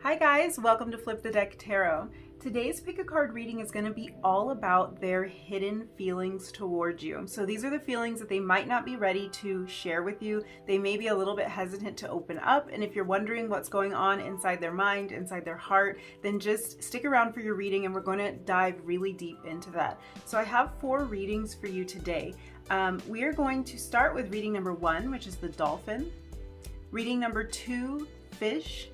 Hi guys, welcome to Flip the Deck Tarot. Today's pick a card reading is going to be all about their hidden feelings towards you. So these are the feelings that they might not be ready to share with you. They may be a little bit hesitant to open up, and if you're wondering what's going on inside their mind, inside their heart, then just stick around for your reading and we're going to dive really deep into that. So I have 4 readings for you today. We are going to start with reading number 1, which is the dolphin. Reading number 2, fish.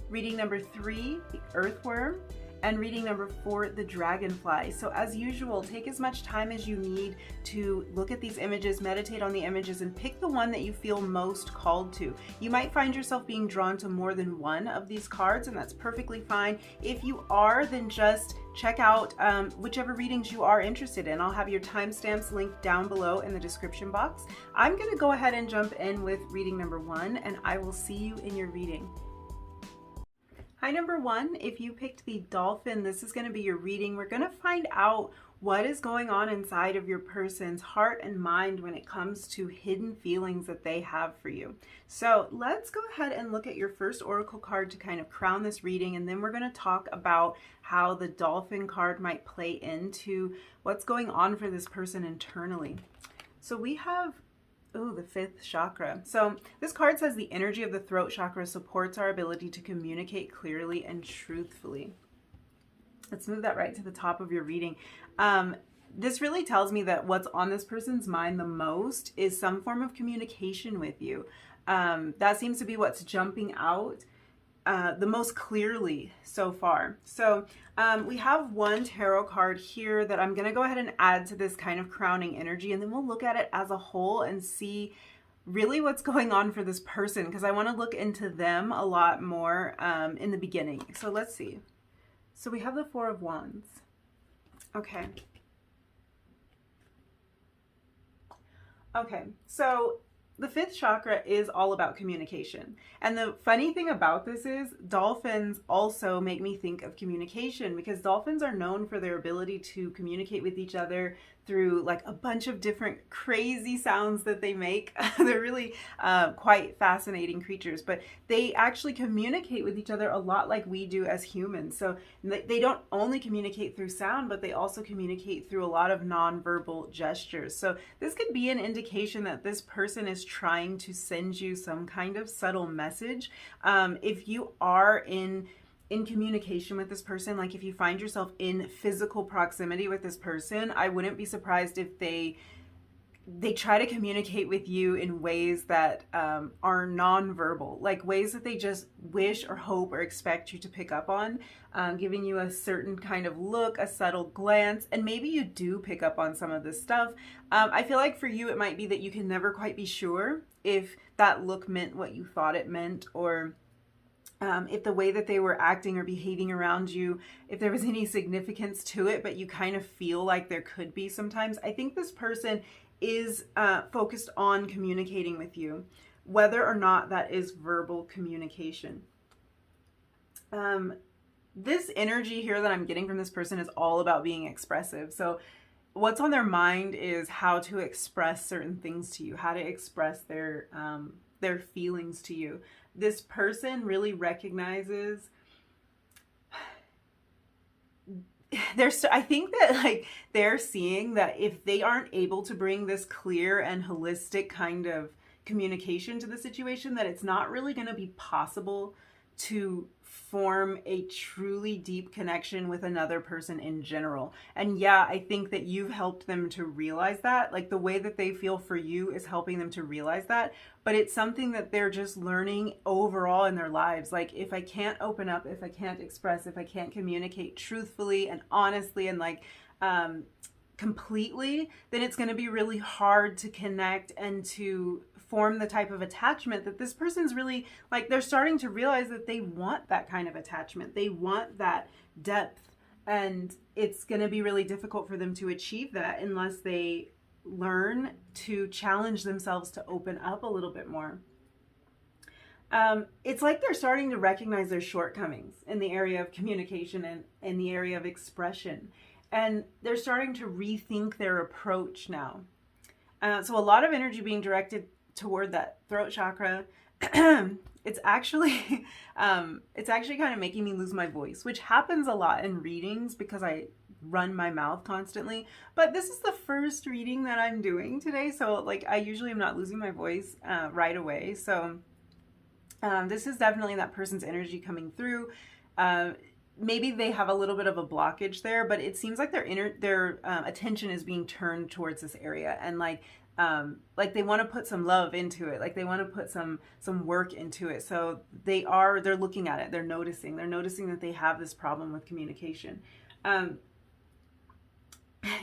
Reading number 3, the earthworm, and reading number 4, the dragonfly. So as usual, take as much time as you need to look at these images, meditate on the images, and pick the one that you feel most called to. You might find yourself being drawn to more than one of these cards, and that's perfectly fine. If you are, then just check out whichever readings you are interested in. I'll have your timestamps linked down below in the description box. I'm going to go ahead and jump in with reading number 1, and I will see you in your reading. Hi, number 1, if you picked the dolphin, this is going to be your reading. We're going to find out what is going on inside of your person's heart and mind when it comes to hidden feelings that they have for you. So let's go ahead and look at your first oracle card to kind of crown this reading, and then we're going to talk about how the dolphin card might play into what's going on for this person internally. So we have the 5th chakra. So this card says the energy of the throat chakra supports our ability to communicate clearly and truthfully. Let's move that right to the top of your reading. This really tells me that what's on this person's mind the most is some form of communication with you. That seems to be what's jumping out the most clearly so far. So we have one tarot card here that I'm going to go ahead and add to this kind of crowning energy, and then we'll look at it as a whole and see really what's going on for this person, because I want to look into them a lot more in the beginning. So let's see. So we have the 4 of Wands. Okay. Okay, so the 5th chakra is all about communication. And the funny thing about this is dolphins also make me think of communication, because dolphins are known for their ability to communicate with each other through like a bunch of different crazy sounds that they make. They're really quite fascinating creatures, but they actually communicate with each other a lot like we do as humans. So they don't only communicate through sound, but they also communicate through a lot of nonverbal gestures. So this could be an indication that this person is trying to send you some kind of subtle message. If you are in communication with this person, like if you find yourself in physical proximity with this person, I wouldn't be surprised if they try to communicate with you in ways that are nonverbal, like ways that they just wish or hope or expect you to pick up on, giving you a certain kind of look, a subtle glance, and maybe you do pick up on some of this stuff. I feel like for you it might be that you can never quite be sure if that look meant what you thought it meant, or if the way that they were acting or behaving around you, if there was any significance to it, but you kind of feel like there could be sometimes. I think this person is focused on communicating with you, whether or not that is verbal communication. This energy here that I'm getting from this person is all about being expressive. So what's on their mind is how to express certain things to you, how to express their feelings to you. This person really recognizes I think that like they're seeing that if they aren't able to bring this clear and holistic kind of communication to the situation, that it's not really going to be possible to form a truly deep connection with another person in general. And yeah, I think that you've helped them to realize that. Like the way that they feel for you is helping them to realize that, but it's something that they're just learning overall in their lives. Like if I can't open up, if I can't express, if I can't communicate truthfully and honestly and like completely, then it's going to be really hard to connect and to form the type of attachment that this person's really like. They're starting to realize that they want that kind of attachment. They want that depth, and it's going to be really difficult for them to achieve that unless they learn to challenge themselves to open up a little bit more. It's like they're starting to recognize their shortcomings in the area of communication and in the area of expression, and they're starting to rethink their approach now. So a lot of energy being directed toward that throat chakra it's actually it's actually kind of making me lose my voice, which happens a lot in readings because I run my mouth constantly. But this is the first reading that I'm doing today, so like I usually am not losing my voice right away. So this is definitely that person's energy coming through. Maybe they have a little bit of a blockage there, but it seems like their attention is being turned towards this area, and like they want to put some love into it, like they want to put some work into it. So they're looking at it, they're noticing that they have this problem with communication.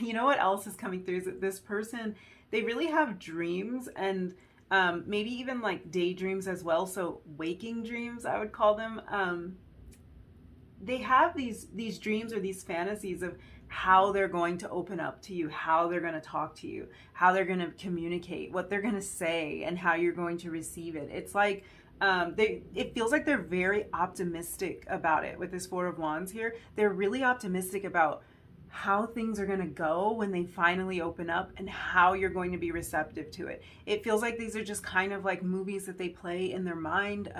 You know what else is coming through is that this person, they really have dreams, and maybe even like daydreams as well. So waking dreams, I would call them. They have these dreams or these fantasies of how they're going to open up to you, how they're going to talk to you, how they're going to communicate, what they're going to say, and how you're going to receive it. It's like it feels like they're very optimistic about it with this Four of Wands here. They're really optimistic about how things are going to go when they finally open up and how you're going to be receptive to it. It feels like these are just kind of like movies that they play in their mind.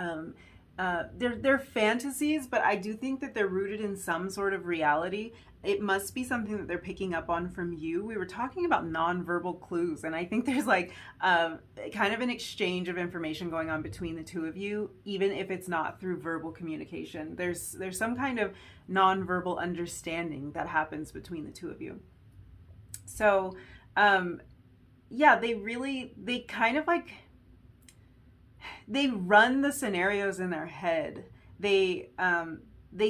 They're fantasies, but I do think that they're rooted in some sort of reality. It must be something that they're picking up on from you. We were talking about nonverbal clues, and I think there's like kind of an exchange of information going on between the two of you, even if it's not through verbal communication. There's some kind of nonverbal understanding that happens between the two of you. So, yeah, they kind of like, they run the scenarios in their head. They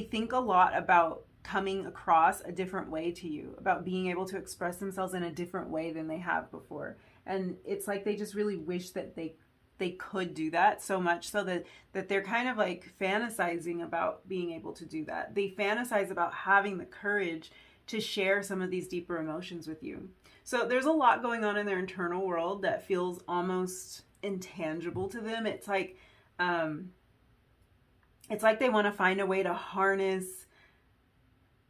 think a lot about coming across a different way to you, about being able to express themselves in a different way than they have before. And it's like they just really wish that they could do that, so much so that they're kind of like fantasizing about being able to do that. They fantasize about having the courage to share some of these deeper emotions with you. So there's a lot going on in their internal world that feels almost intangible to them. It's like they want to find a way to harness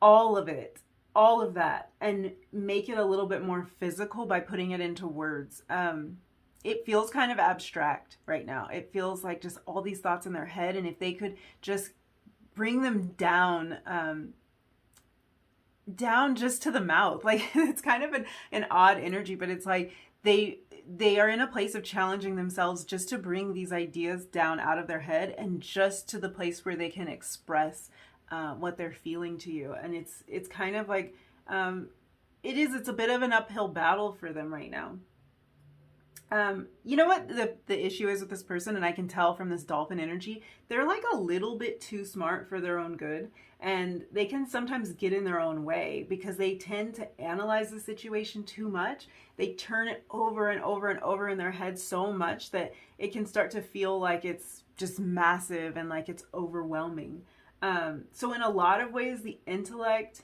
all of it, all of that, and make it a little bit more physical by putting it into words. It feels kind of abstract right now. It feels like just all these thoughts in their head, and if they could just bring them down just to the mouth, like it's kind of an odd energy, but it's like they are in a place of challenging themselves just to bring these ideas down out of their head and just to the place where they can express what they're feeling to you. And it's kind of like it's a bit of an uphill battle for them right now. You know what the issue is with this person, and I can tell from this dolphin energy, they're like a little bit too smart for their own good, and they can sometimes get in their own way because they tend to analyze the situation too much. They turn it over and over and over in their head so much that it can start to feel like it's just massive and like it's overwhelming. So in a lot of ways, the intellect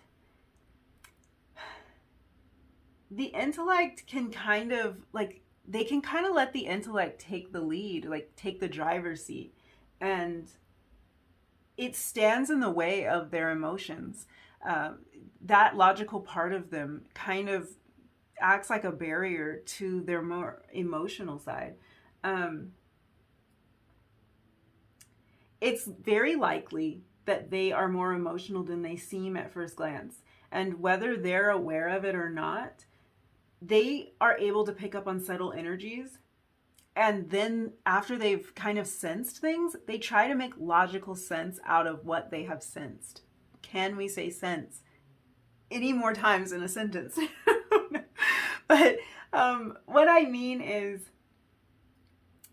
can kind of like, they can kind of let the intellect take the lead, like take the driver's seat, and it stands in the way of their emotions. That logical part of them kind of acts like a barrier to their more emotional side. It's very likely that they are more emotional than they seem at first glance. And whether they're aware of it or not, they are able to pick up on subtle energies. And then after they've kind of sensed things, they try to make logical sense out of what they have sensed. Can we say sense any more times in a sentence? But what I mean is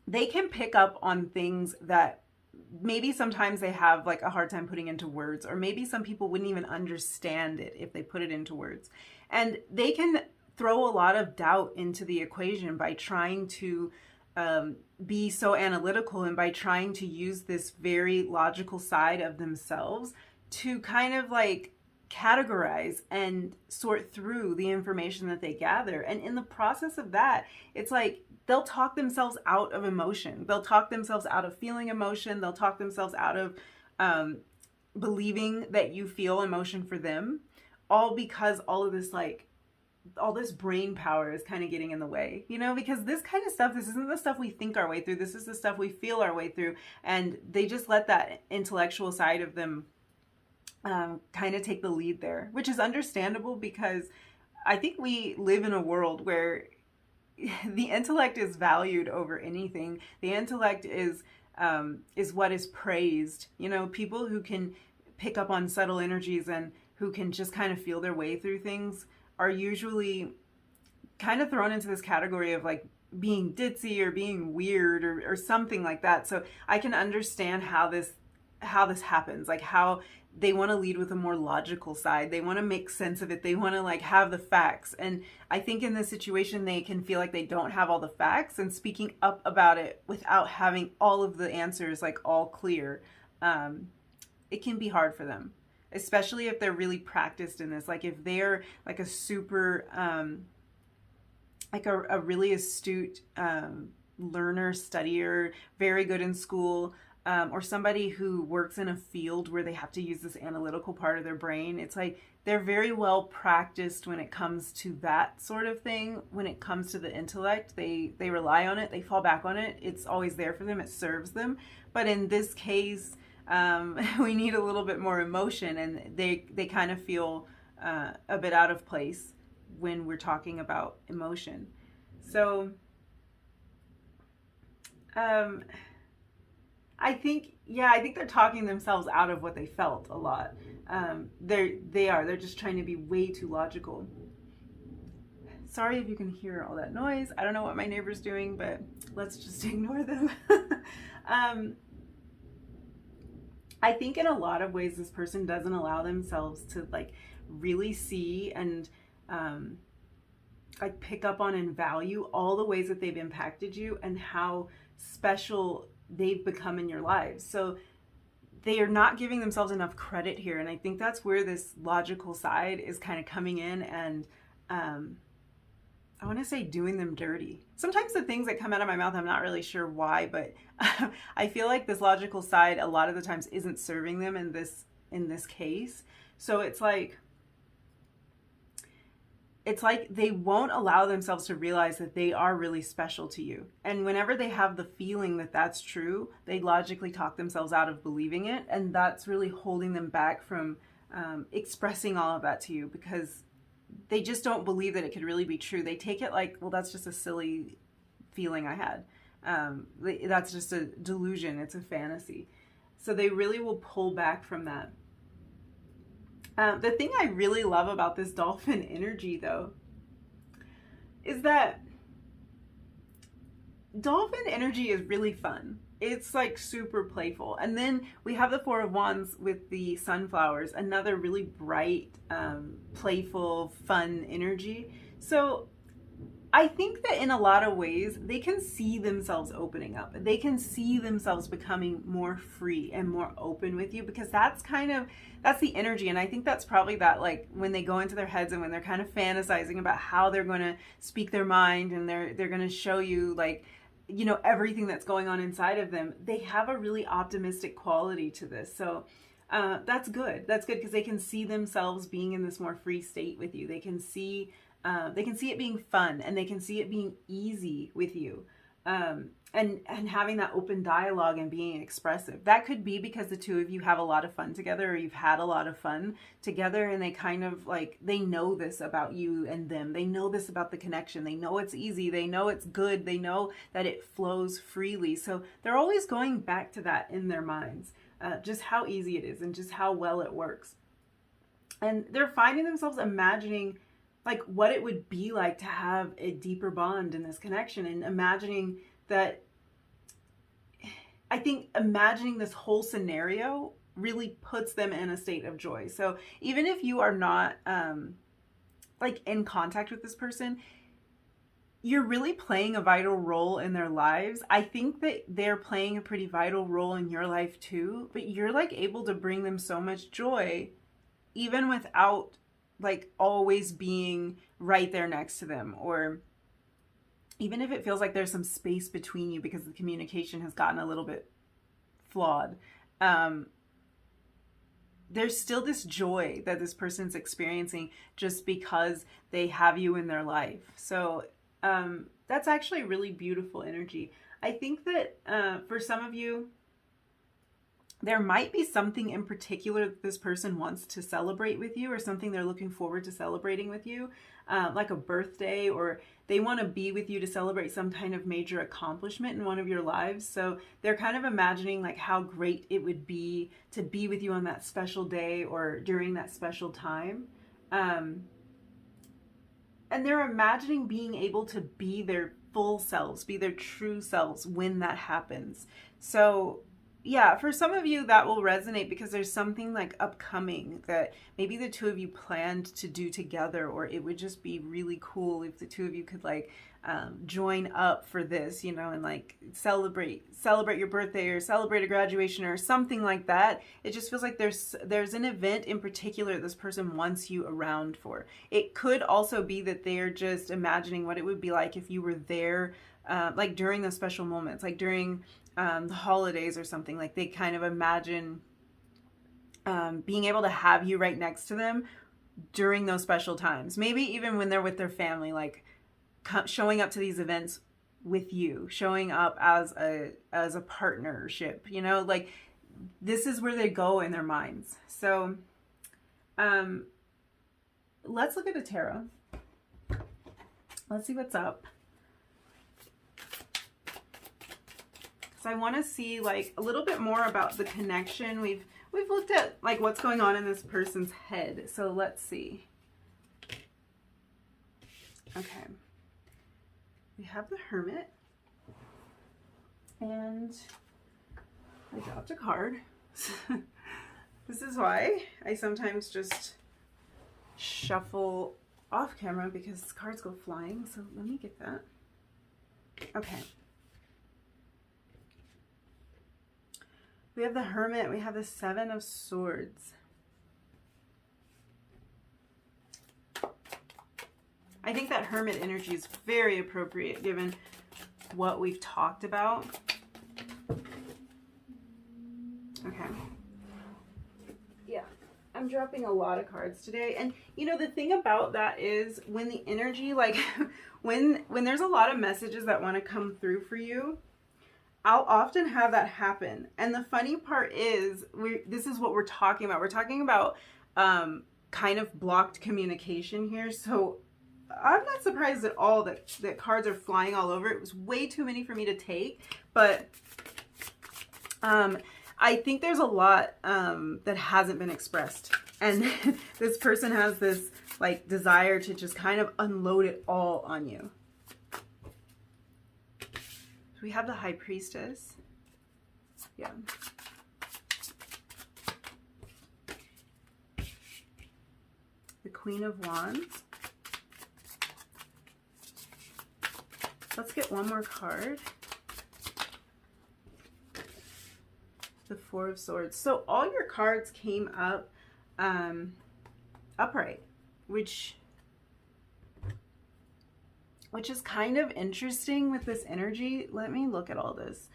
they can pick up on things that maybe sometimes they have like a hard time putting into words, or maybe some people wouldn't even understand it if they put it into words. And they can throw a lot of doubt into the equation by trying to be so analytical, and by trying to use this very logical side of themselves to kind of like categorize and sort through the information that they gather. And in the process of that, it's like they'll talk themselves out of emotion. They'll talk themselves out of feeling emotion. They'll talk themselves out of believing that you feel emotion for them, all because all of this like all this brain power is kind of getting in the way, you know, because this kind of stuff, this isn't the stuff we think our way through. This is the stuff we feel our way through. And they just let that intellectual side of them kind of take the lead there, which is understandable because I think we live in a world where the intellect is valued over anything. The intellect is what is praised. You know, people who can pick up on subtle energies and who can just kind of feel their way through things are usually kind of thrown into this category of like being ditzy or being weird or something like that. So I can understand how this happens, like how they want to lead with a more logical side. They want to make sense of it. They want to like have the facts. And I think in this situation, they can feel like they don't have all the facts, and speaking up about it without having all of the answers like all clear, it can be hard for them, especially if they're really practiced in this. Like if they're like a super, like a really astute learner, studier, very good in school, or somebody who works in a field where they have to use this analytical part of their brain. It's like they're very well practiced when it comes to that sort of thing. When it comes to the intellect, they rely on it, they fall back on it. It's always there for them, it serves them. But in this case, we need a little bit more emotion, and they kind of feel a bit out of place when we're talking about emotion. So I think they're talking themselves out of what they felt a lot. They're just trying to be way too logical. Sorry if you can hear all that noise. I don't know what my neighbor's doing, but let's just ignore them. I think in a lot of ways, this person doesn't allow themselves to like really see and like pick up on and value all the ways that they've impacted you and how special they've become in your lives. So they are not giving themselves enough credit here. And I think that's where this logical side is kind of coming in and I want to say doing them dirty. Sometimes the things that come out of my mouth, I'm not really sure why, but I feel like this logical side a lot of the times isn't serving them in this case. So it's like they won't allow themselves to realize that they are really special to you. And whenever they have the feeling that that's true, they logically talk themselves out of believing it. And that's really holding them back from expressing all of that to you, because they just don't believe that it could really be true. They take it like, well, that's just a silly feeling I had. That's just a delusion. It's a fantasy. So they really will pull back from that. The thing I really love about this dolphin energy, though, is that dolphin energy is really fun. It's like super playful. And then we have the Four of Wands with the sunflowers, another really bright, playful, fun energy. So I think that in a lot of ways, they can see themselves opening up. They can see themselves becoming more free and more open with you, because that's the energy. And I think that's probably that, like when they go into their heads and when they're kind of fantasizing about how they're going to speak their mind and they're going to show you like, you know, everything that's going on inside of them, they have a really optimistic quality to this. So that's good. That's good because they can see themselves being in this more free state with you. They can see it being fun, and they can see it being easy with you, and having that open dialogue and being expressive. That could be because the two of you have a lot of fun together, or you've had a lot of fun together, and they kind of like, they know this about you and them. They know this about the connection. They know it's easy. They know it's good. They know that it flows freely. So they're always going back to that in their minds, just how easy it is and just how well it works. And they're finding themselves imagining like what it would be like to have a deeper bond in this connection, and imagining that, I think imagining this whole scenario really puts them in a state of joy. So even if you are not like in contact with this person, you're really playing a vital role in their lives. I think that they're playing a pretty vital role in your life too, but you're like able to bring them so much joy even without like always being right there next to them, or even if it feels like there's some space between you because the communication has gotten a little bit flawed. there's still this joy that this person's experiencing just because they have you in their life. So that's actually really beautiful energy. I think that for some of you, there might be something in particular that this person wants to celebrate with you, or something they're looking forward to celebrating with you, like a birthday, or they want to be with you to celebrate some kind of major accomplishment in one of your lives. So they're kind of imagining like how great it would be to be with you on that special day or during that special time. And they're imagining being able to be their full selves, be their true selves when that happens. So yeah, for some of you that will resonate because there's something like upcoming that maybe the two of you planned to do together, or it would just be really cool if the two of you could like join up for this, you know, and like celebrate your birthday or celebrate a graduation or something like that. It just feels like there's an event in particular this person wants you around for. It could also be that they're just imagining what it would be like if you were there, like during those special moments, like during the holidays or something. Like they kind of imagine being able to have you right next to them during those special times. Maybe even when they're with their family, like showing up to these events with you, showing up as a partnership, you know, like this is where they go in their minds. So let's look at the tarot. Let's see what's up. So I want to see like a little bit more about the connection. We've looked at like what's going on in this person's head. So let's see. Okay. We have the Hermit. And I dropped a card. This is why I sometimes just shuffle off camera because cards go flying. So let me get that. Okay. We have the Hermit, we have the Seven of Swords. I think that Hermit energy is very appropriate given what we've talked about. Okay. Yeah, I'm dropping a lot of cards today. And you know, the thing about that is when the energy, like when there's a lot of messages that want to come through for you, I'll often have that happen. And the funny part is, this is what we're talking about. We're talking about kind of blocked communication here. So I'm not surprised at all that cards are flying all over. It was way too many for me to take. But I think there's a lot that hasn't been expressed. And this person has this like desire to just kind of unload it all on you. We have the High Priestess. Yeah. The Queen of Wands. Let's get one more card. The Four of Swords. So all your cards came up upright, which is kind of interesting with this energy. Let me look at all this.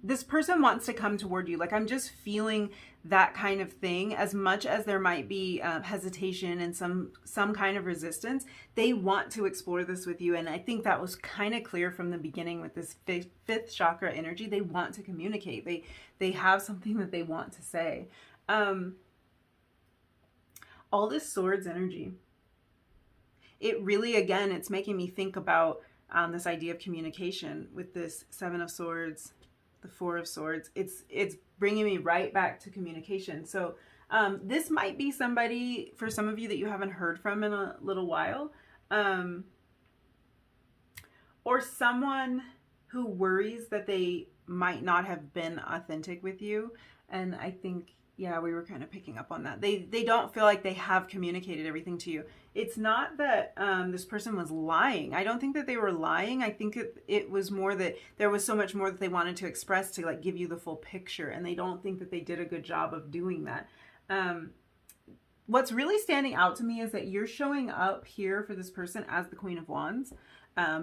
This person wants to come toward you. Like I'm just feeling that kind of thing. As much as there might be hesitation and some kind of resistance, they want to explore this with you. And I think that was kind of clear from the beginning with this fifth chakra energy. They want to communicate. They have something that they want to say. All this Swords energy. It really, again, it's making me think about this idea of communication with this Seven of Swords, the Four of Swords. It's bringing me right back to communication. So this might be somebody, for some of you, that you haven't heard from in a little while. Or someone who worries that they might not have been authentic with you. And I think, yeah, we were kind of picking up on that. They don't feel like they have communicated everything to you. It's not that this person was lying. I don't think that they were lying. I think it was more that there was so much more that they wanted to express to like give you the full picture. And they don't think that they did a good job of doing that. What's really standing out to me is that you're showing up here for this person as the Queen of Wands.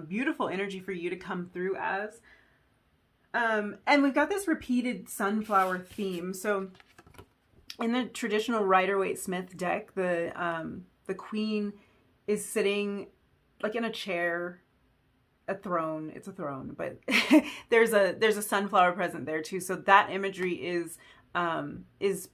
Beautiful energy for you to come through as. And we've got this repeated sunflower theme. So in the traditional Rider-Waite-Smith deck, the queen is sitting like in a chair, a throne. It's a throne, but there's a sunflower present there too. So that imagery is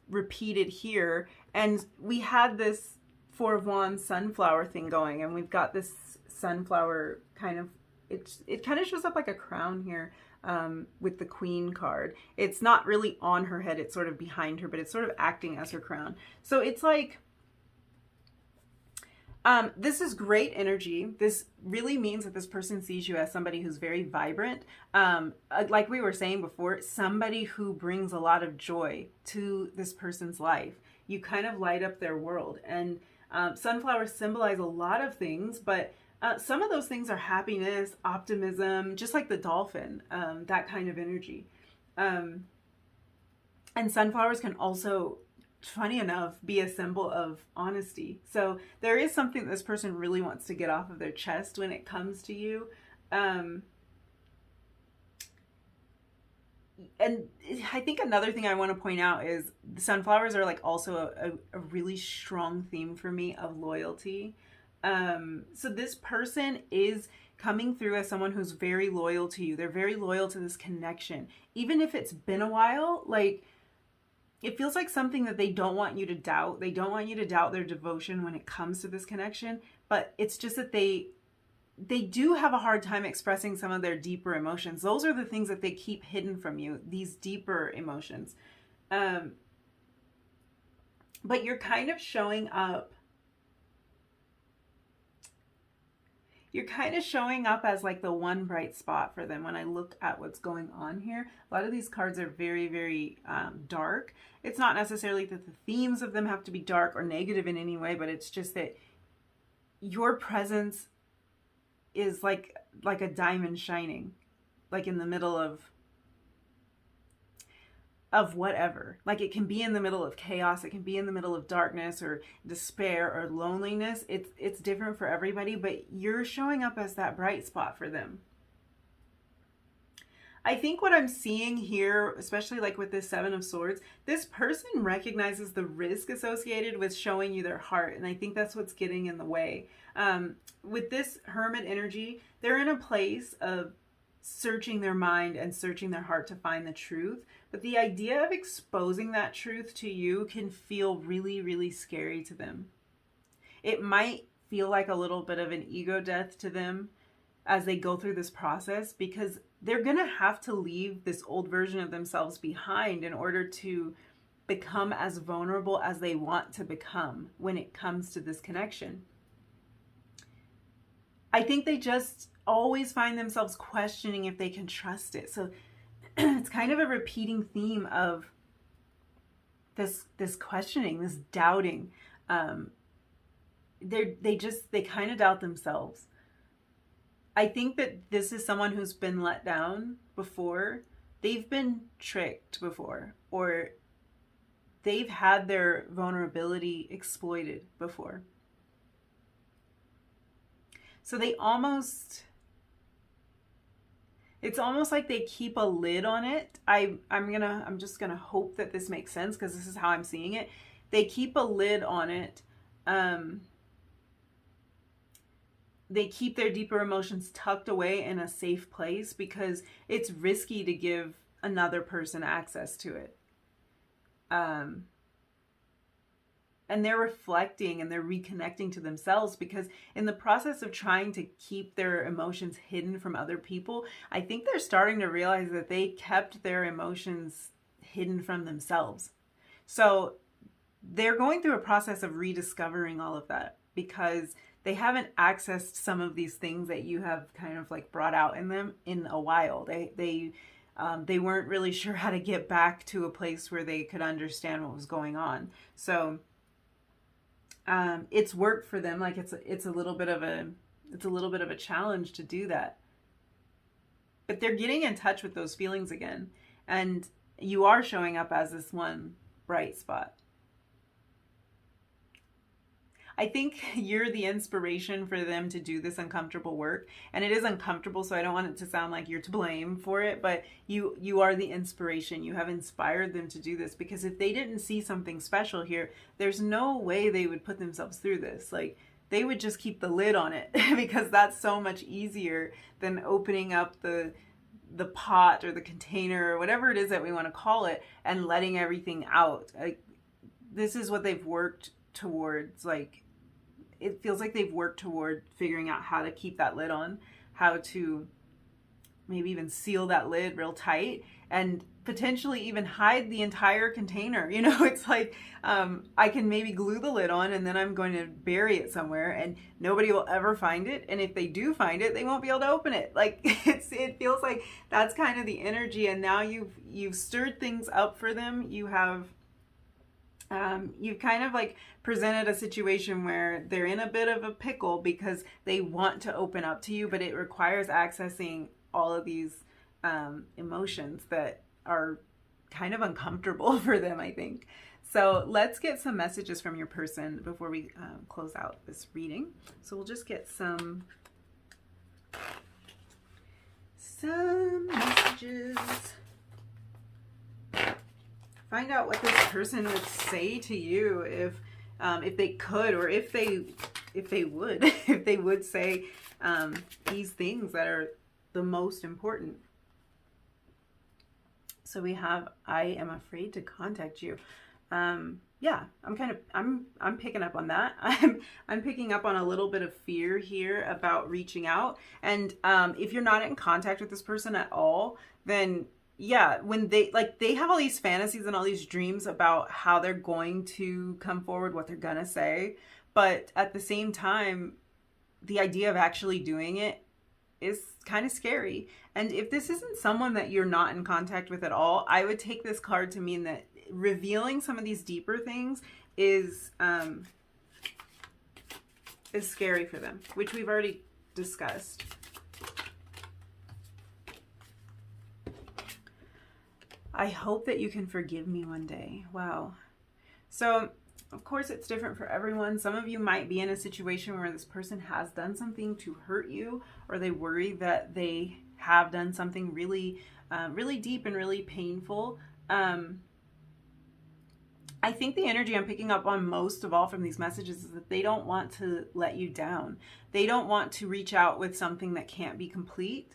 repeated here, and we had this Four of Wands sunflower thing going, and we've got this sunflower kind of, it kind of shows up like a crown here. With the Queen card. It's not really on her head, it's sort of behind her, but it's sort of acting as her crown. So it's like, this is great energy. This really means that this person sees you as somebody who's very vibrant. Like we were saying before, somebody who brings a lot of joy to this person's life. You kind of light up their world. And sunflowers symbolize a lot of things, but some of those things are happiness, optimism, just like the dolphin, that kind of energy. And sunflowers can also, funny enough, be a symbol of honesty. So there is something that this person really wants to get off of their chest when it comes to you. And I think another thing I want to point out is the sunflowers are like also a really strong theme for me of loyalty. So this person is coming through as someone who's very loyal to you. They're very loyal to this connection. Even if it's been a while, like, it feels like something that they don't want you to doubt. They don't want you to doubt their devotion when it comes to this connection, but it's just that they do have a hard time expressing some of their deeper emotions. Those are the things that they keep hidden from you, these deeper emotions. But you're kind of showing up. You're kind of showing up as like the one bright spot for them when I look at what's going on here. A lot of these cards are very, very dark. It's not necessarily that the themes of them have to be dark or negative in any way, but it's just that your presence is like a diamond shining, like in the middle of whatever. Like, it can be in the middle of chaos, it can be in the middle of darkness or despair or loneliness. It's different for everybody, but you're showing up as that bright spot for them. I think what I'm seeing here, especially like with this Seven of Swords, this person recognizes the risk associated with showing you their heart, and I think that's what's getting in the way. With this Hermit energy, they're in a place of searching their mind and searching their heart to find the truth. But the idea of exposing that truth to you can feel really, really scary to them. It might feel like a little bit of an ego death to them as they go through this process, because they're going to have to leave this old version of themselves behind in order to become as vulnerable as they want to become when it comes to this connection. I think they just always find themselves questioning if they can trust it. So it's kind of a repeating theme of this questioning, this doubting. They kind of doubt themselves. I think that this is someone who's been let down before. They've been tricked before, or they've had their vulnerability exploited before. So it's almost like they keep a lid on it. I'm just gonna hope that this makes sense, because this is how I'm seeing it. They keep a lid on it. They keep their deeper emotions tucked away in a safe place because it's risky to give another person access to it. And they're reflecting and they're reconnecting to themselves, because in the process of trying to keep their emotions hidden from other people, I think they're starting to realize that they kept their emotions hidden from themselves. So they're going through a process of rediscovering all of that, because they haven't accessed some of these things that you have kind of like brought out in them in a while. They weren't really sure how to get back to a place where they could understand what was going on. So it's work for them. Like it's a little bit of a challenge to do that. But they're getting in touch with those feelings again, and you are showing up as this one bright spot. I think you're the inspiration for them to do this uncomfortable work. And it is uncomfortable, so I don't want it to sound like you're to blame for it, but you are the inspiration. You have inspired them to do this, because if they didn't see something special here, there's no way they would put themselves through this. Like, they would just keep the lid on it because that's so much easier than opening up the pot or the container or whatever it is that we want to call it and letting everything out. Like, this is what they've worked towards. Like, it feels like they've worked toward figuring out how to keep that lid on, how to maybe even seal that lid real tight and potentially even hide the entire container. You know, it's like, I can maybe glue the lid on and then I'm going to bury it somewhere and nobody will ever find it. And if they do find it, they won't be able to open it. Like, it feels like that's kind of the energy. And now you've stirred things up for them. You have, you've kind of like presented a situation where they're in a bit of a pickle because they want to open up to you, but it requires accessing all of these emotions that are kind of uncomfortable for them, I think. So let's get some messages from your person before we close out this reading. So we'll just get some messages. Find out what this person would say to you if they could, or if they would say these things that are the most important. So we have, I am afraid to contact you. Yeah, I'm picking up on that. I'm picking up on a little bit of fear here about reaching out. And if you're not in contact with this person at all, then yeah, when they have all these fantasies and all these dreams about how they're going to come forward, what they're gonna say, but at the same time, the idea of actually doing it is kind of scary. And if this isn't someone that you're not in contact with at all, I would take this card to mean that revealing some of these deeper things is scary for them, which we've already discussed. I hope that you can forgive me one day. Wow. So, of course, it's different for everyone. Some of you might be in a situation where this person has done something to hurt you, or they worry that they have done something really, really deep and really painful. I think the energy I'm picking up on most of all from these messages is that they don't want to let you down. They don't want to reach out with something that can't be complete.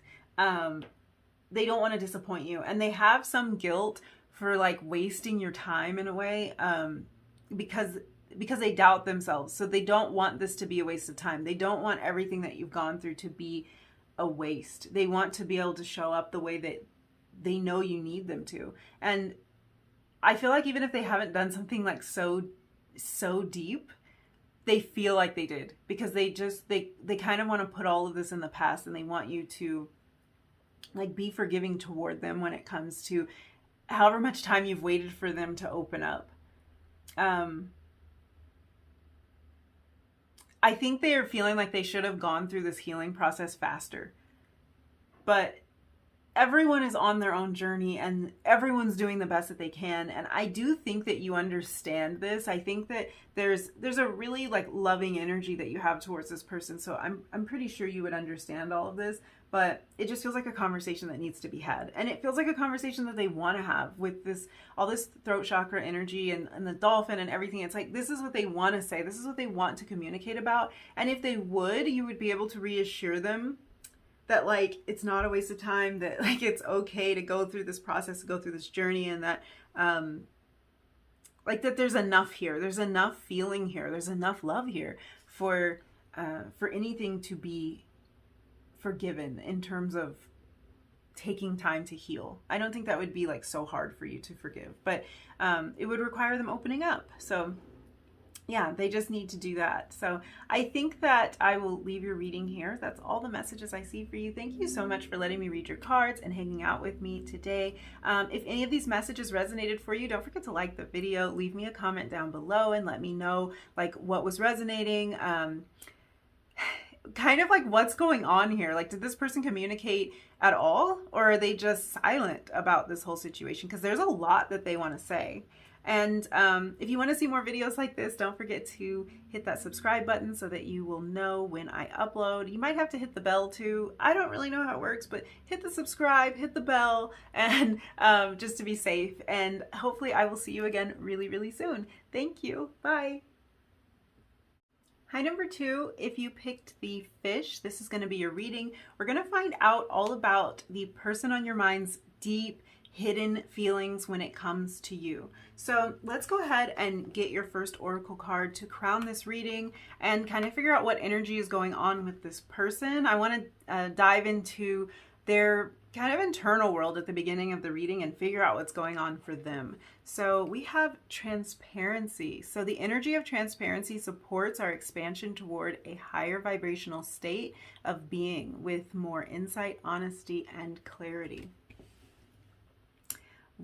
They don't want to disappoint you, and they have some guilt for like wasting your time in a way, because they doubt themselves. So they don't want this to be a waste of time. They don't want everything that you've gone through to be a waste. They want to be able to show up the way that they know you need them to. And I feel like even if they haven't done something like so deep, they feel like they did, because they kind of want to put all of this in the past, and they want you to like be forgiving toward them when it comes to however much time you've waited for them to open up. I think they are feeling like they should have gone through this healing process faster, but everyone is on their own journey and everyone's doing the best that they can. And I do think that you understand this. I think that there's a really like loving energy that you have towards this person. So I'm pretty sure you would understand all of this, but it just feels like a conversation that needs to be had. And it feels like a conversation that they want to have with all this throat chakra energy and the dolphin and everything. It's like, this is what they want to say. This is what they want to communicate about. And if they would, you would be able to reassure them that like it's not a waste of time, that like it's okay to go through this process, to go through this journey, and that like that there's enough here, there's enough feeling here, there's enough love here for anything to be forgiven in terms of taking time to heal. I don't think that would be like so hard for you to forgive, but it would require them opening up. So yeah, they just need to do that. So I think that I will leave your reading here. That's all the messages I see for you. Thank you so much for letting me read your cards and hanging out with me today. If any of these messages resonated for you, don't forget to like the video, leave me a comment down below and let me know like what was resonating. Kind of like what's going on here. Like, did this person communicate at all, or are they just silent about this whole situation? Because there's a lot that they want to say. And if you want to see more videos like this, don't forget to hit that subscribe button so that you will know when I upload. You might have to hit the bell too. I don't really know how it works, but hit the subscribe, hit the bell, and just to be safe. And hopefully I will see you again really, really soon. Thank you. Bye. Hi, number 2. If you picked the fish, this is going to be your reading. We're going to find out all about the person on your mind's deep, hidden feelings when it comes to you. So let's go ahead and get your first oracle card to crown this reading and kind of figure out what energy is going on with this person. I want to dive into their kind of internal world at the beginning of the reading and figure out what's going on for them. So we have transparency. So the energy of transparency supports our expansion toward a higher vibrational state of being with more insight, honesty, and clarity.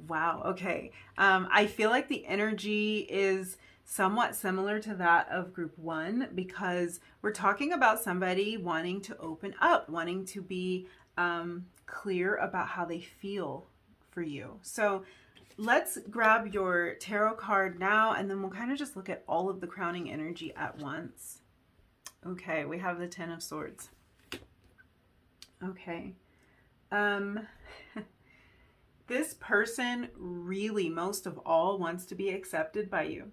Wow. Okay. I feel like the energy is somewhat similar to that of group 1 because we're talking about somebody wanting to open up, wanting to be clear about how they feel for you. So let's grab your tarot card now, and then we'll kind of just look at all of the crowning energy at once. Okay, we have the 10 of Swords. Okay. This person really, most of all, wants to be accepted by you.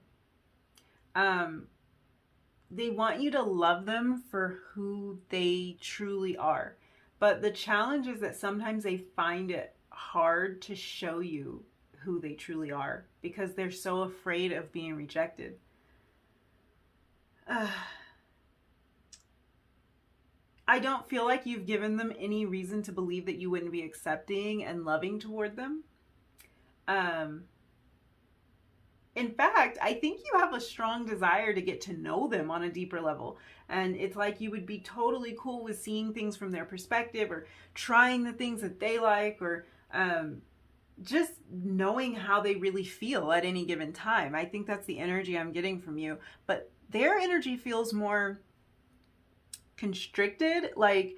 They want you to love them for who they truly are. But the challenge is that sometimes they find it hard to show you who they truly are because they're so afraid of being rejected. I don't feel like you've given them any reason to believe that you wouldn't be accepting and loving toward them. In fact, I think you have a strong desire to get to know them on a deeper level. And it's like you would be totally cool with seeing things from their perspective or trying the things that they like or just knowing how they really feel at any given time. I think that's the energy I'm getting from you. But their energy feels more constricted, like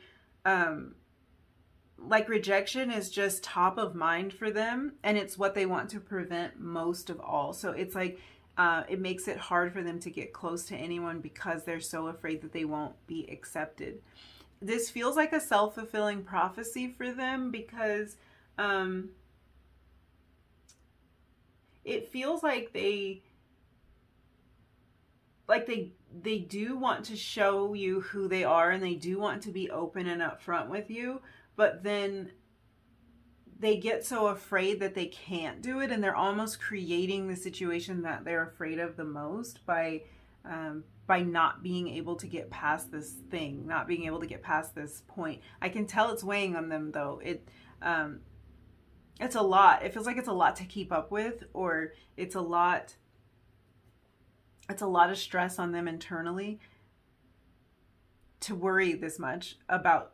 rejection is just top of mind for them, and it's what they want to prevent most of all. So it's like it makes it hard for them to get close to anyone because they're so afraid that they won't be accepted. This feels like a self-fulfilling prophecy for them because it feels like they do want to show you who they are, and they do want to be open and upfront with you, but then they get so afraid that they can't do it, and they're almost creating the situation that they're afraid of the most by not being able to get past this thing, not being able to get past this point. I can tell it's weighing on them though. It's a lot. It feels like it's a lot to keep up with, or it's a lot of stress on them internally to worry this much about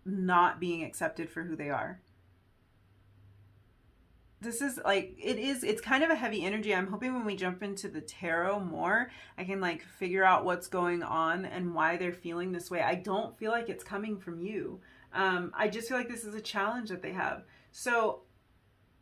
not being accepted for who they are. This is like, it's kind of a heavy energy. I'm hoping when we jump into the tarot more, I can like figure out what's going on and why they're feeling this way. I don't feel like it's coming from you. I just feel like this is a challenge that they have. So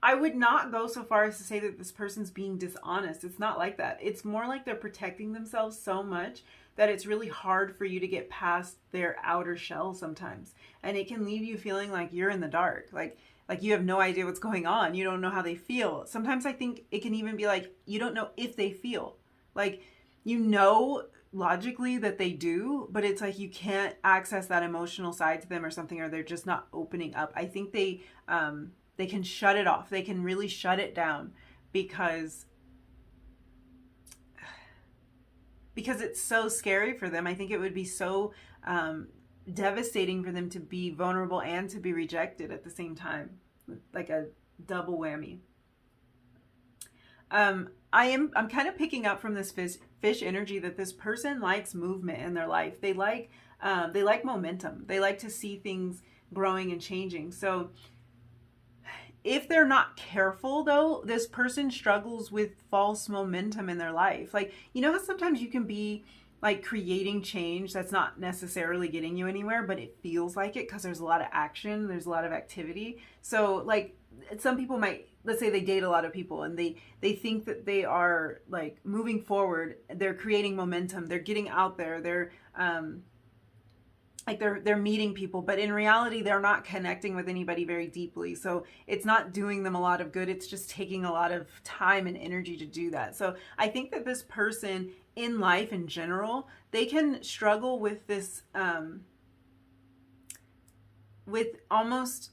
I would not go so far as to say that this person's being dishonest. It's not like that. It's more like they're protecting themselves so much that it's really hard for you to get past their outer shell sometimes. And it can leave you feeling like you're in the dark. Like you have no idea what's going on. You don't know how they feel. Sometimes I think it can even be like, you don't know if they feel. Like, you know logically that they do, but it's like you can't access that emotional side to them or something, or they're just not opening up. I think they can shut it off. They can really shut it down because it's so scary for them. I think it would be so devastating for them to be vulnerable and to be rejected at the same time, like a double whammy. I'm kind of picking up from this fish energy that this person likes movement in their life. They like momentum. They like to see things growing and changing. So if they're not careful though, this person struggles with false momentum in their life. Like, you know how sometimes you can be like creating change that's not necessarily getting you anywhere, but it feels like it because there's a lot of action, there's a lot of activity. So like some people might let's say they date a lot of people, and they think that they are like moving forward, they're creating momentum, they're getting out there, they're like they're meeting people, but in reality they're not connecting with anybody very deeply. So it's not doing them a lot of good. It's just taking a lot of time and energy to do that. So I think that this person in life in general, they can struggle with this with almost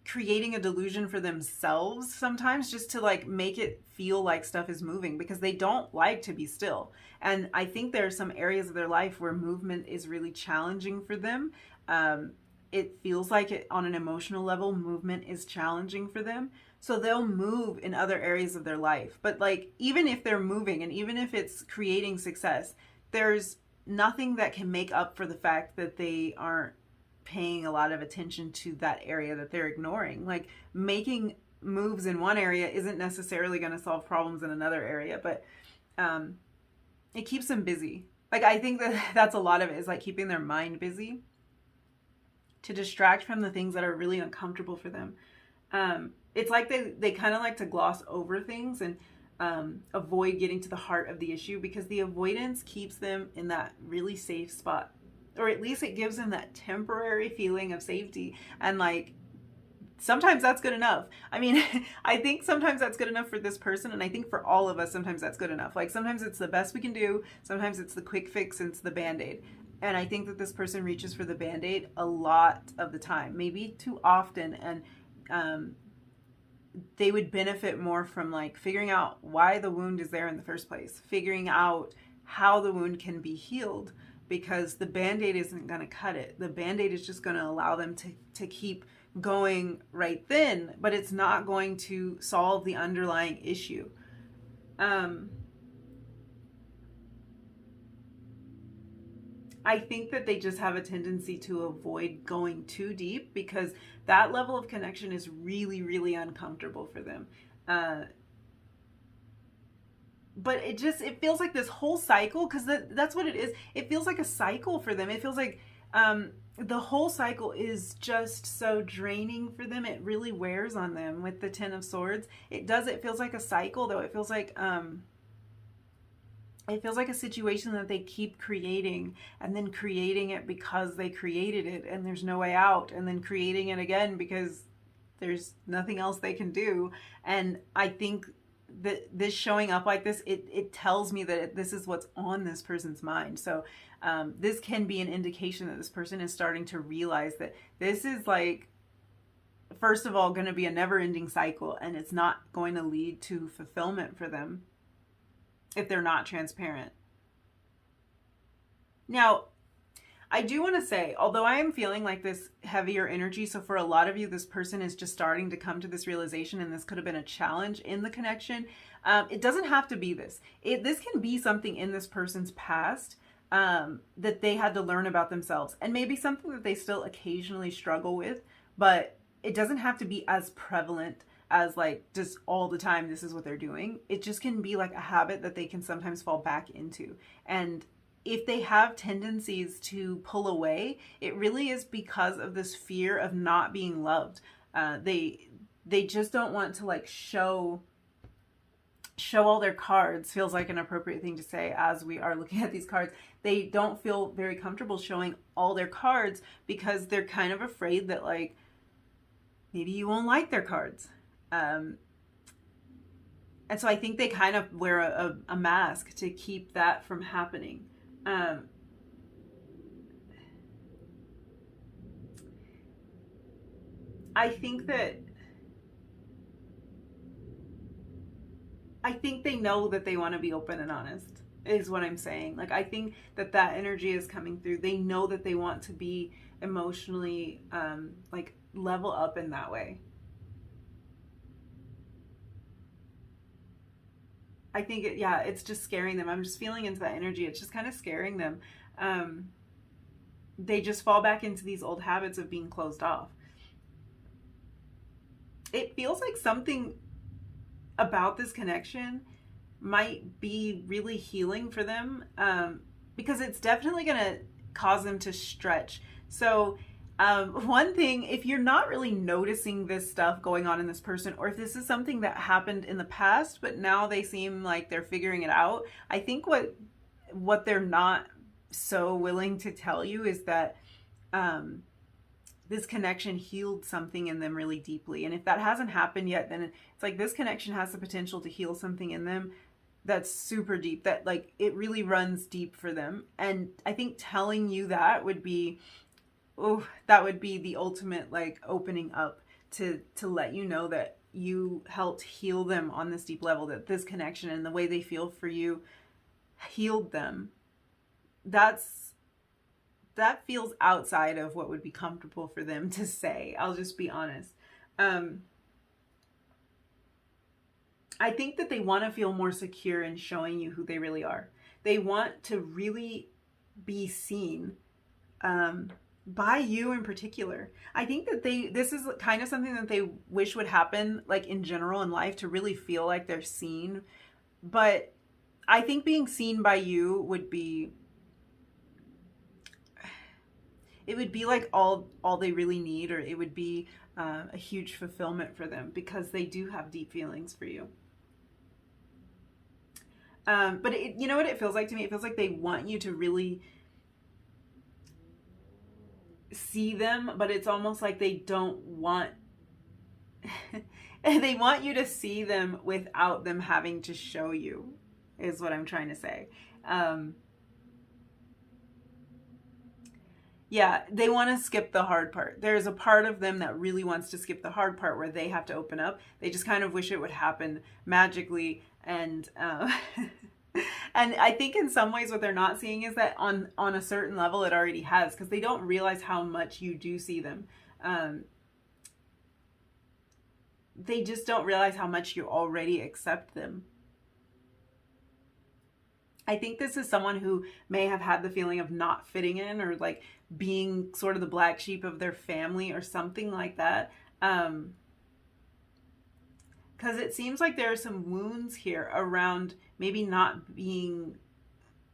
creating a delusion for themselves sometimes, just to like make it feel like stuff is moving, because they don't like to be still. And I think there are some areas of their life where movement is really challenging for them. It feels like it on an emotional level, movement is challenging for them. So they'll move in other areas of their life. But like, even if they're moving and even if it's creating success, there's nothing that can make up for the fact that they aren't paying a lot of attention to that area that they're ignoring. Like, making moves in one area isn't necessarily going to solve problems in another area, but it keeps them busy. Like, I think that that's a lot of it, is like keeping their mind busy to distract from the things that are really uncomfortable for them. It's like they kind of like to gloss over things and avoid getting to the heart of the issue, because the avoidance keeps them in that really safe spot. Or at least it gives them that temporary feeling of safety. And like, sometimes that's good enough. I mean, I think sometimes that's good enough for this person. And I think for all of us, sometimes that's good enough. Like, sometimes it's the best we can do. Sometimes it's the quick fix, and it's the Band-Aid. And I think that this person reaches for the Band-Aid a lot of the time, maybe too often. And they would benefit more from like figuring out why the wound is there in the first place, figuring out how the wound can be healed, because the Band-Aid isn't going to cut it. The Band-Aid is just going to allow them to keep going right then, but it's not going to solve the underlying issue. I think that they just have a tendency to avoid going too deep, because that level of connection is really, really uncomfortable for them. But it feels like this whole cycle, because that's what it is. It feels like a cycle for them. It feels like the whole cycle is just so draining for them. It really wears on them with the Ten of Swords. It feels like a cycle, though. It feels like a situation that they keep creating, and then creating it because they created it and there's no way out, and then creating it again because there's nothing else they can do. And I think that this showing up like this, it tells me that this is what's on this person's mind. So this can be an indication that this person is starting to realize that this is like, first of all, going to be a never-ending cycle, and it's not going to lead to fulfillment for them if they're not transparent. Now, I do want to say, although I am feeling like this heavier energy, so for a lot of you, this person is just starting to come to this realization, and this could have been a challenge in the connection. It doesn't have to be this. This can be something in this person's past that they had to learn about themselves, and maybe something that they still occasionally struggle with, but it doesn't have to be as prevalent as like just all the time this is what they're doing. It just can be like a habit that they can sometimes fall back into. And if they have tendencies to pull away, it really is because of this fear of not being loved. They just don't want to like show all their cards. Feels like an appropriate thing to say as we are looking at these cards. They don't feel very comfortable showing all their cards, because they're kind of afraid that like maybe you won't like their cards. And so I think they kind of wear a mask to keep that from happening. I think they know that they want to be open and honest, is what I'm saying. Like, I think that energy is coming through. They know that they want to be emotionally, like, level up in that way. I think it's just scaring them. I'm just feeling into that energy. It's just kind of scaring them. They just fall back into these old habits of being closed off. It feels like something about this connection might be really healing for them, because it's definitely going to cause them to stretch. So One thing, if you're not really noticing this stuff going on in this person, or if this is something that happened in the past, but now they seem like they're figuring it out, I think what they're not so willing to tell you is that this connection healed something in them really deeply. And if that hasn't happened yet, then it's like this connection has the potential to heal something in them that's super deep, that like it really runs deep for them. And I think telling you that would be, oh, that would be the ultimate like opening up to let you know that you helped heal them on this deep level, that this connection and the way they feel for you healed them. That feels outside of what would be comfortable for them to say. I'll just be honest. I think that they want to feel more secure in showing you who they really are. They want to really be seen by you in particular. I think that this is kind of something that they wish would happen like in general in life, to really feel like they're seen. But I think being seen by you would be, it would be like all they really need, or it would be a huge fulfillment for them, because they do have deep feelings for you. But you know what it feels like to me? It feels like they want you to really see them, but it's almost like they don't want, they want you to see them without them having to show you, is what I'm trying to say. Yeah, they want to skip the hard part. There's a part of them that really wants to skip the hard part where they have to open up. They just kind of wish it would happen magically. And and I think in some ways what they're not seeing is that on a certain level it already has, because they don't realize how much you do see them. They just don't realize how much you already accept them. I think this is someone who may have had the feeling of not fitting in, or like being sort of the black sheep of their family or something like that. Because it seems like there are some wounds here around maybe not being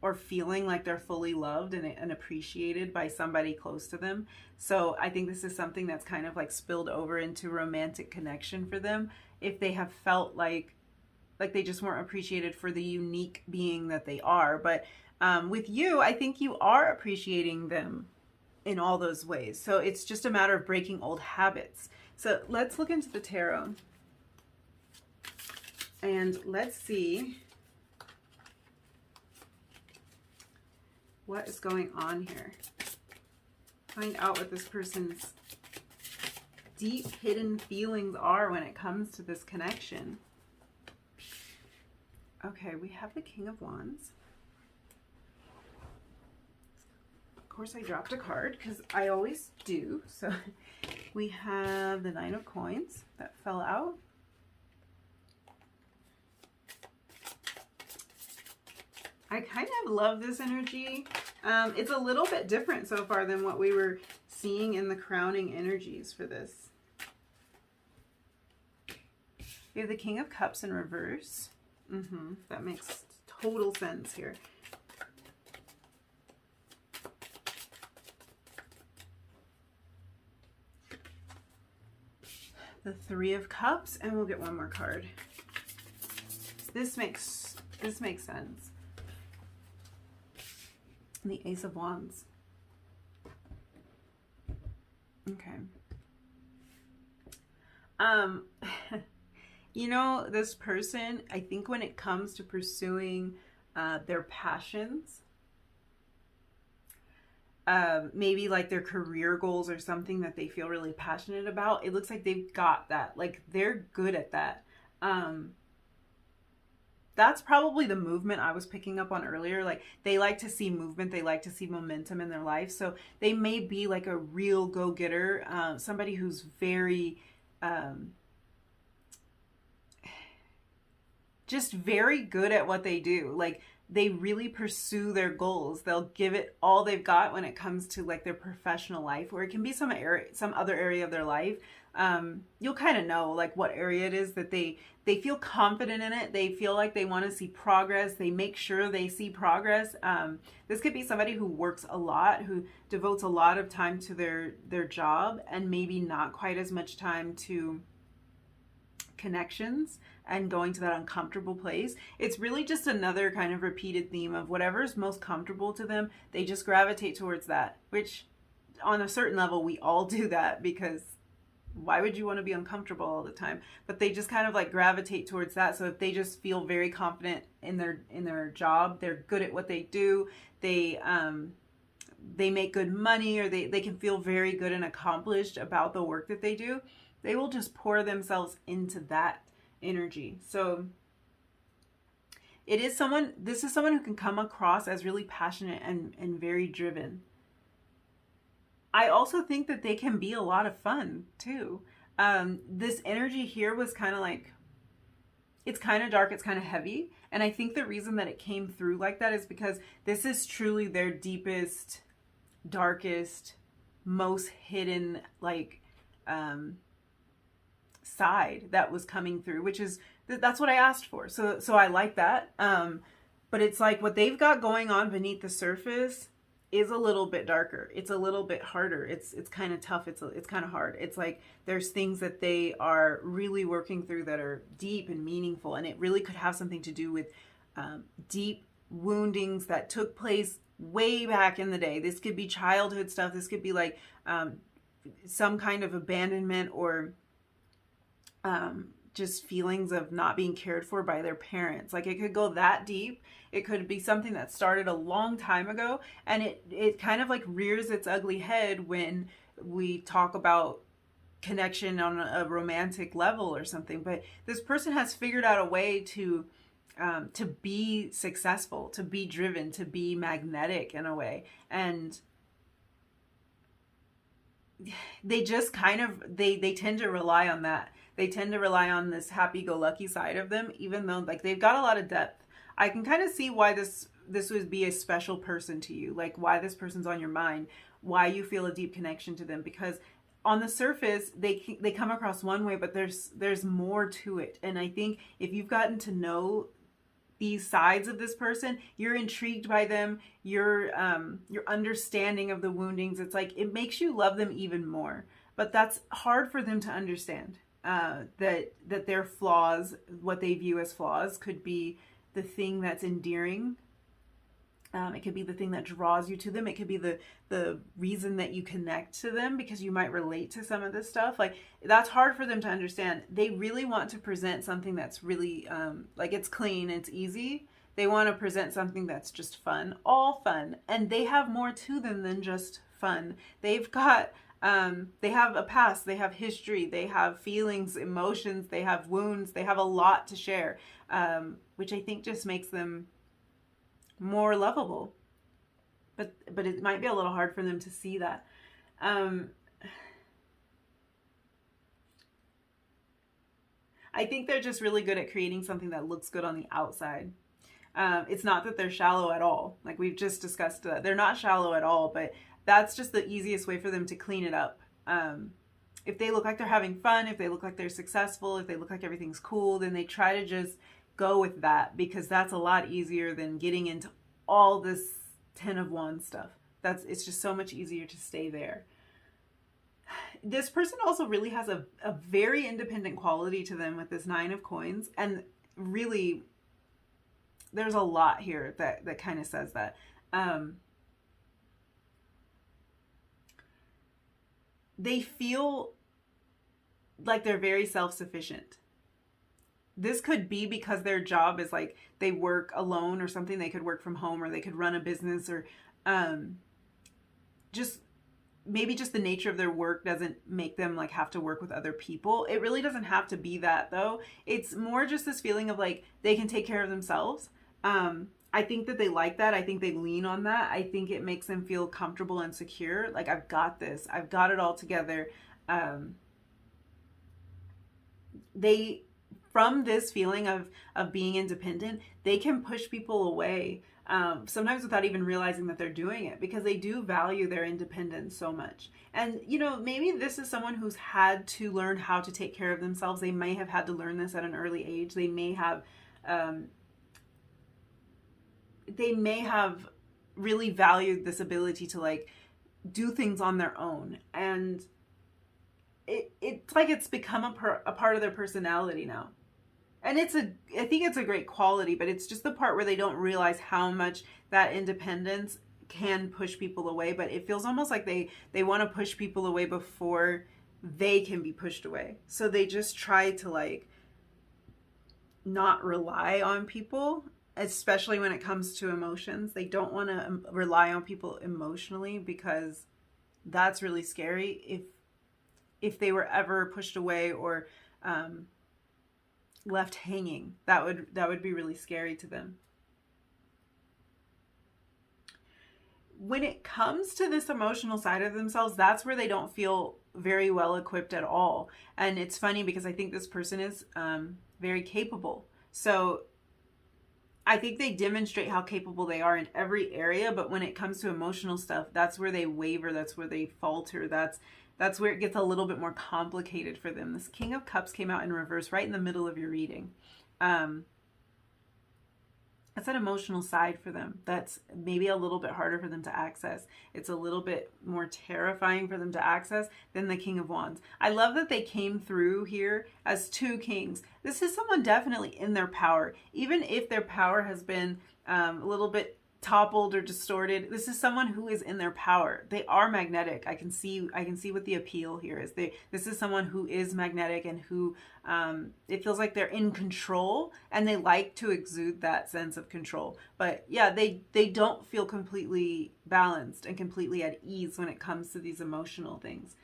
or feeling like they're fully loved and appreciated by somebody close to them. So I think this is something that's kind of like spilled over into romantic connection for them, if they have felt like they just weren't appreciated for the unique being that they are. But with you, I think you are appreciating them in all those ways. So it's just a matter of breaking old habits. So let's look into the tarot. And let's see what is going on here. Find out what this person's deep hidden feelings are when it comes to this connection. Okay, we have the King of Wands. Of course, I dropped a card because I always do. So we have the Nine of Coins that fell out. I kind of love this energy. It's a little bit different so far than what we were seeing in the crowning energies for this. We have the King of Cups in reverse. That makes total sense here. The Three of Cups, and we'll get one more card. This makes sense. And the Ace of Wands. Okay. You know, this person, I think when it comes to pursuing their passions, maybe like their career goals or something that they feel really passionate about, it looks like they've got that. Like they're good at that. That's probably the movement I was picking up on earlier. Like they like to see movement. They like to see momentum in their life. So they may be like a real go-getter, somebody who's very, just very good at what they do. Like they really pursue their goals. They'll give it all they've got when it comes to like their professional life, or it can be some other area of their life. you'll kind of know like what area it is that they feel confident in it. They feel like they want to see progress. They make sure they see progress. This could be somebody who works a lot, who devotes a lot of time to their job, and maybe not quite as much time to connections and going to that uncomfortable place. It's really just another kind of repeated theme of whatever's most comfortable to them. They just gravitate towards that, which on a certain level, we all do that, because why would you want to be uncomfortable all the time? But they just kind of like gravitate towards that. So if they just feel very confident in their job, they're good at what they do, they make good money, or they can feel very good and accomplished about the work that they do, they will just pour themselves into that energy. So this is someone who can come across as really passionate and very driven. I also think that they can be a lot of fun too. This energy here was kind of like, it's kind of dark, it's kind of heavy. And I think the reason that it came through like that is because this is truly their deepest, darkest, most hidden, like, side that was coming through, which is, that's what I asked for. So I like that. But it's like what they've got going on beneath the surface is a little bit darker. It's a little bit harder. It's kind of tough. It's kind of hard. It's like there's things that they are really working through that are deep and meaningful, and it really could have something to do with deep woundings that took place way back in the day. This could be childhood stuff. This could be like some kind of abandonment, or just feelings of not being cared for by their parents. Like it could go that deep. It could be something that started a long time ago, and it kind of like rears its ugly head when we talk about connection on a romantic level or something. But this person has figured out a way to be successful, to be driven, to be magnetic in a way. And they just kind of, they tend to rely on that. They tend to rely on this happy-go-lucky side of them, even though like they've got a lot of depth. I can kind of see why this would be a special person to you, like why this person's on your mind, why you feel a deep connection to them, because on the surface they come across one way, but there's more to it. And I think if you've gotten to know these sides of this person, you're intrigued by them, your understanding of the woundings, it's like it makes you love them even more. But that's hard for them to understand. That their flaws, what they view as flaws, could be the thing that's endearing. It could be the thing that draws you to them. It could be the reason that you connect to them, because you might relate to some of this stuff. Like that's hard for them to understand. They really want to present something that's really like it's clean, it's easy. They want to present something that's just fun, all fun, and they have more to them than just fun. They've got they have a past, they have history, they have feelings, emotions, they have wounds, they have a lot to share, which I think just makes them more lovable. But it might be a little hard for them to see that. I think they're just really good at creating something that looks good on the outside. It's not that they're shallow at all. Like we've just discussed that. They're not shallow at all, but that's just the easiest way for them to clean it up. If they look like they're having fun, if they look like they're successful, if they look like everything's cool, then they try to just go with that, because that's a lot easier than getting into all this 10 of Wands stuff. It's just so much easier to stay there. This person also really has a very independent quality to them with this 9 of Coins, and really there's a lot here that kind of says that. They feel like they're very self-sufficient. This could be because their job is like they work alone or something. They could work from home, or they could run a business, or just maybe just the nature of their work doesn't make them like have to work with other people. It really doesn't have to be that though. It's more just this feeling of like they can take care of themselves. I think that they like that. I think they lean on that. I think it makes them feel comfortable and secure. Like, I've got this. I've got it all together. They from this feeling of being independent, they can push people away, sometimes without even realizing that they're doing it, because they do value their independence so much. And, you know, maybe this is someone who's had to learn how to take care of themselves. They may have had to learn this at an early age. Um, they may have really valued this ability to like do things on their own. And it's like it's become a part of their personality now. And I think it's a great quality, but it's just the part where they don't realize how much that independence can push people away. But it feels almost like they want to push people away before they can be pushed away. So they just try to like not rely on people, especially when it comes to emotions. They don't want to rely on people emotionally, because that's really scary. If they were ever pushed away or left hanging, that would be really scary to them. When it comes to this emotional side of themselves, that's where they don't feel very well equipped at all. And it's funny because I think this person is very capable. So I think they demonstrate how capable they are in every area, but when it comes to emotional stuff, that's where they waver, that's where they falter, that's where it gets a little bit more complicated for them. This King of Cups came out in reverse right in the middle of your reading. That's an emotional side for them that's maybe a little bit harder for them to access. It's a little bit more terrifying for them to access than the King of Wands. I love that they came through here as two kings. This is someone definitely in their power. Even if their power has been a little bit toppled or distorted, this is someone who is in their power. They are magnetic. I can see what the appeal here is. This is someone who is magnetic and who it feels like they're in control, and they like to exude that sense of control. But yeah, they don't feel completely balanced and completely at ease when it comes to these emotional things.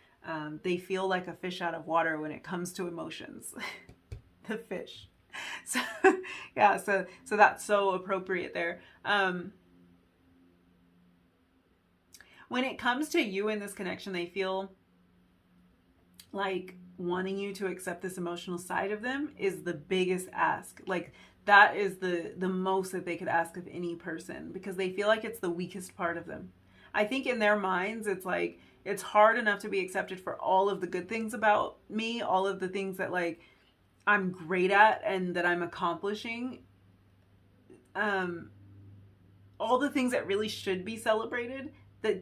They feel like a fish out of water when it comes to emotions. The fish. So yeah, so that's so appropriate there. When it comes to you in this connection, they feel like wanting you to accept this emotional side of them is the biggest ask. Like that is the most that they could ask of any person, because they feel like it's the weakest part of them. I think in their minds, it's like, it's hard enough to be accepted for all of the good things about me, all of the things that like I'm great at and that I'm accomplishing. All the things that really should be celebrated,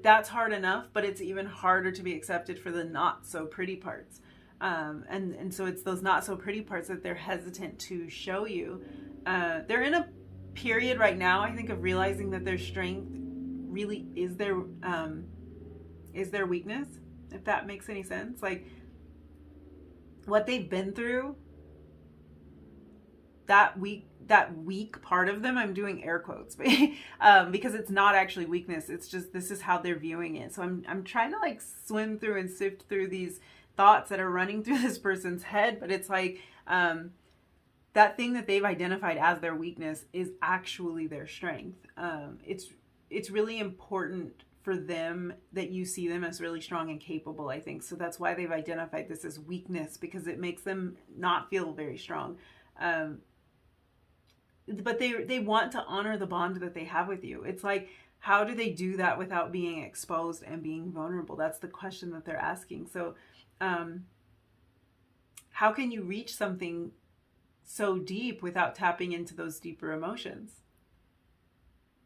that's hard enough, but it's even harder to be accepted for the not so pretty parts. And so it's those not so pretty parts that they're hesitant to show you. They're in a period right now, I think, of realizing that their strength really is their weakness, if that makes any sense. Like what they've been through, that weak part of them, I'm doing air quotes, because it's not actually weakness. It's just, this is how they're viewing it. So I'm trying to like swim through and sift through these thoughts that are running through this person's head. But it's like, that thing that they've identified as their weakness is actually their strength. It's really important for them that you see them as really strong and capable, I think. So that's why they've identified this as weakness, because it makes them not feel very strong. But they want to honor the bond that they have with you. It's like, how do they do that without being exposed and being vulnerable? That's the question that they're asking. So how can you reach something so deep without tapping into those deeper emotions?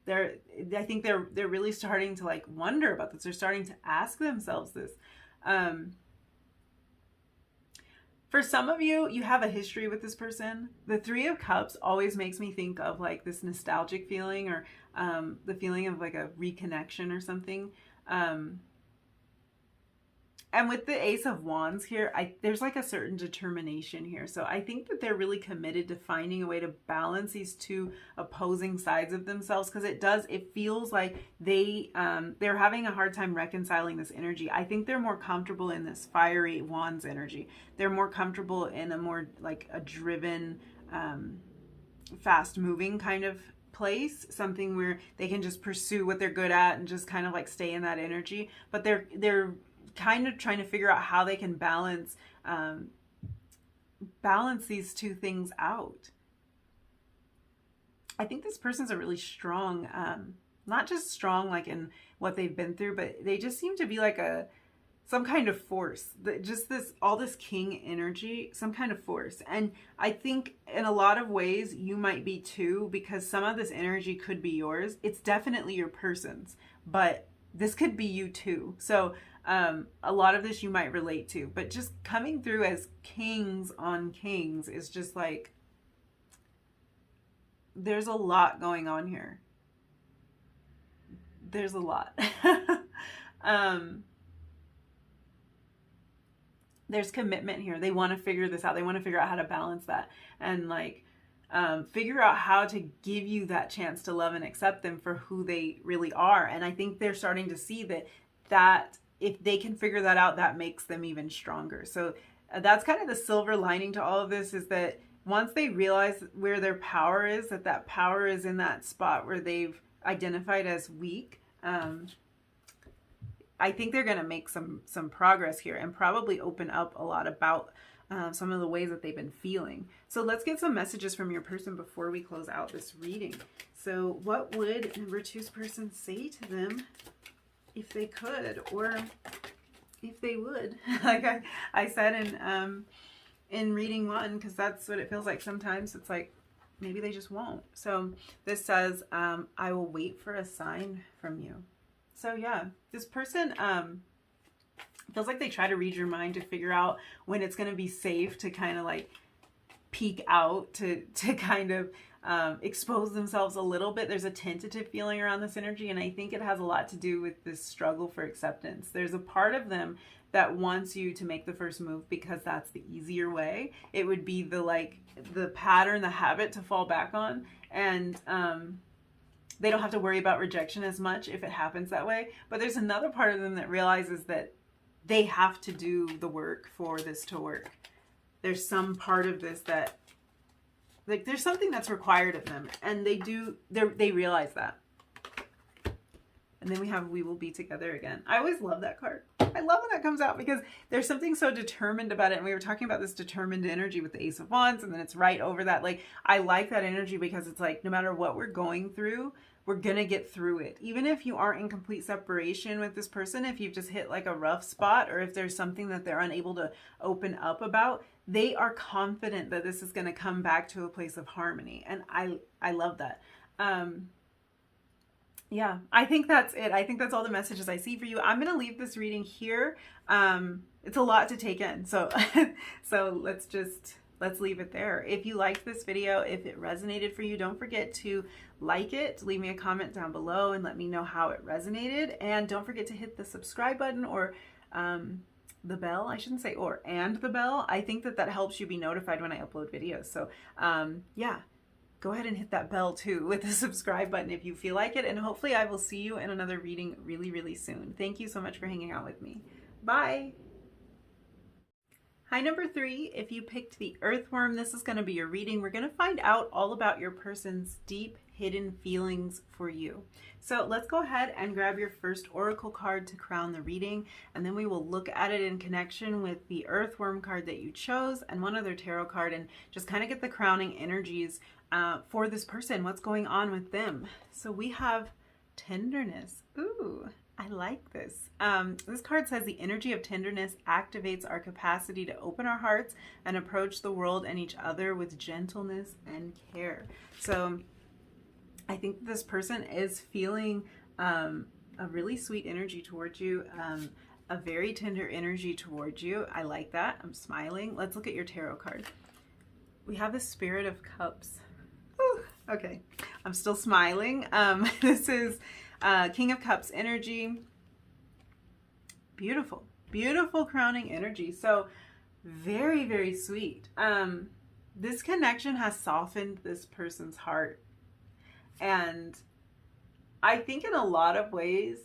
I think they're really starting to like wonder about this. They're starting to ask themselves this. For some of you, you have a history with this person. The Three of Cups always makes me think of like this nostalgic feeling, or the feeling of like a reconnection or something. And with the Ace of Wands here, there's like a certain determination here. So I think that they're really committed to finding a way to balance these two opposing sides of themselves, because it feels like they're having a hard time reconciling this energy. I think they're more comfortable in this fiery Wands energy. They're more comfortable in a more like a driven, fast moving kind of place, something where they can just pursue what they're good at and just kind of like stay in that energy. But they're kind of trying to figure out how they can balance balance these two things out. I think this person's a really strong, not just strong like in what they've been through, but they just seem to be like some kind of force, that just all this king energy, some kind of force. And I think in a lot of ways you might be too, because some of this energy could be yours. It's definitely your person's, but this could be you too. So a lot of this you might relate to, but just coming through as kings on kings is just like, there's a lot going on here. There's a lot. There's commitment here. They want to figure this out. They want to figure out how to balance that and like figure out how to give you that chance to love and accept them for who they really are. And I think they're starting to see that if they can figure that out, that makes them even stronger. So that's kind of the silver lining to all of this, is that once they realize where their power is, that power is in that spot where they've identified as weak, I think they're going to make some progress here and probably open up a lot about some of the ways that they've been feeling. So let's get some messages from your person before we close out this reading. So what would number two's person say to them if they could, or if they would? Like I said in reading one, because that's what it feels like sometimes. It's like maybe they just won't. So this says, I will wait for a sign from you. So yeah, this person feels like they try to read your mind to figure out when it's going to be safe to kind of like peek out, to kind of expose themselves a little bit. There's a tentative feeling around this energy, and I think it has a lot to do with this struggle for acceptance. There's a part of them that wants you to make the first move because that's the easier way. It would be the pattern, the habit to fall back on, and they don't have to worry about rejection as much if it happens that way. But there's another part of them that realizes that they have to do the work for this to work. There's some part of this that, like, there's something that's required of them, and they realize that. And then we have We Will Be Together Again. I always love that card. I love when that comes out because there's something so determined about it. And we were talking about this determined energy with the Ace of Wands, and then it's right over that. Like, I like that energy because it's like, no matter what we're going through, we're going to get through it. Even if you aren't in complete separation with this person, if you've just hit like a rough spot, or if there's something that they're unable to open up about, they are confident that this is going to come back to a place of harmony. And I love that. Yeah, I think that's it. I think that's all the messages I see for you. I'm going to leave this reading here. It's a lot to take in. So, let's leave it there. If you liked this video, if it resonated for you, don't forget to like it, leave me a comment down below and let me know how it resonated. And don't forget to hit the subscribe button, or the bell. I shouldn't say or, and the bell. I think that helps you be notified when I upload videos. So yeah, go ahead and hit that bell too with the subscribe button if you feel like it. And hopefully I will see you in another reading really, really soon. Thank you so much for hanging out with me. Bye. Hi, number 3. If you picked the Earthworm, this is going to be your reading. We're going to find out all about your person's deep hidden feelings for you. So let's go ahead and grab your first oracle card to crown the reading, and then we will look at it in connection with the Earthworm card that you chose and one other tarot card, and just kind of get the crowning energies for this person. What's going on with them? So we have tenderness. Ooh, I like this. This card says the energy of tenderness activates our capacity to open our hearts and approach the world and each other with gentleness and care. So I think this person is feeling a really sweet energy towards you, a very tender energy towards you. I like that. I'm smiling. Let's look at your tarot card. We have the Spirit of Cups. Ooh, okay, I'm still smiling. This is King of Cups energy. Beautiful, beautiful crowning energy. So very, very sweet. This connection has softened this person's heart. And I think in a lot of ways,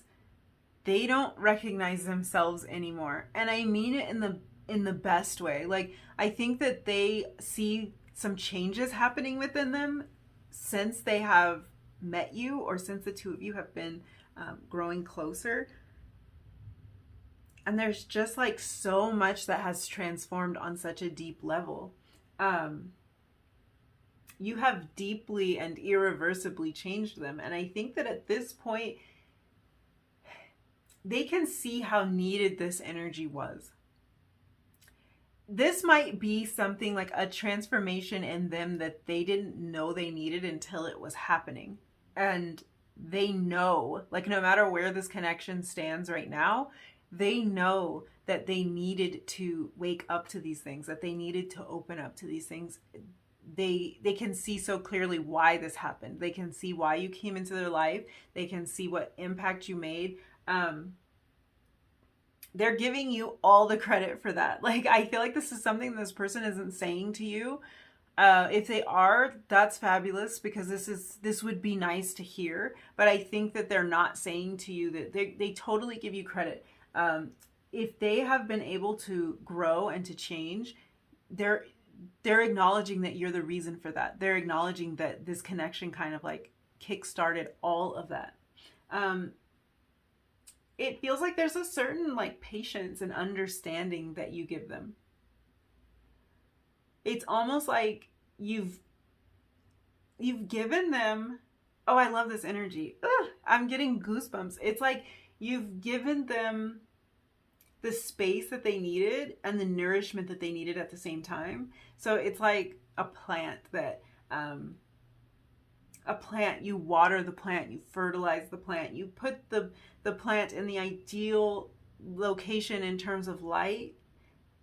they don't recognize themselves anymore. And I mean it in the best way. Like, I think that they see some changes happening within them since they have met you, or since the two of you have been growing closer. And there's just like so much that has transformed on such a deep level. you have deeply and irreversibly changed them. And I think that at this point, they can see how needed this energy was. This might be something like a transformation in them that they didn't know they needed until it was happening. And they know, like, no matter where this connection stands right now, they know that they needed to wake up to these things, that they needed to open up to these things. They can see so clearly why this happened. They can see why you came into their life. They can see what impact you made. They're giving you all the credit for that. Like, I feel like this is something this person isn't saying to you. If they are, that's fabulous, because this would be nice to hear. But I think that they're not saying to you that they totally give you credit. If they have been able to grow and to change, they're acknowledging that you're the reason for that. They're acknowledging that this connection kind of like kick-started all of that. It feels like there's a certain like patience and understanding that you give them. It's almost like you've given them, oh, I love this energy. Ugh, I'm getting goosebumps. It's like you've given them the space that they needed and the nourishment that they needed at the same time. So it's like a plant that, you water the plant, you fertilize the plant, you put the plant in the ideal location in terms of light,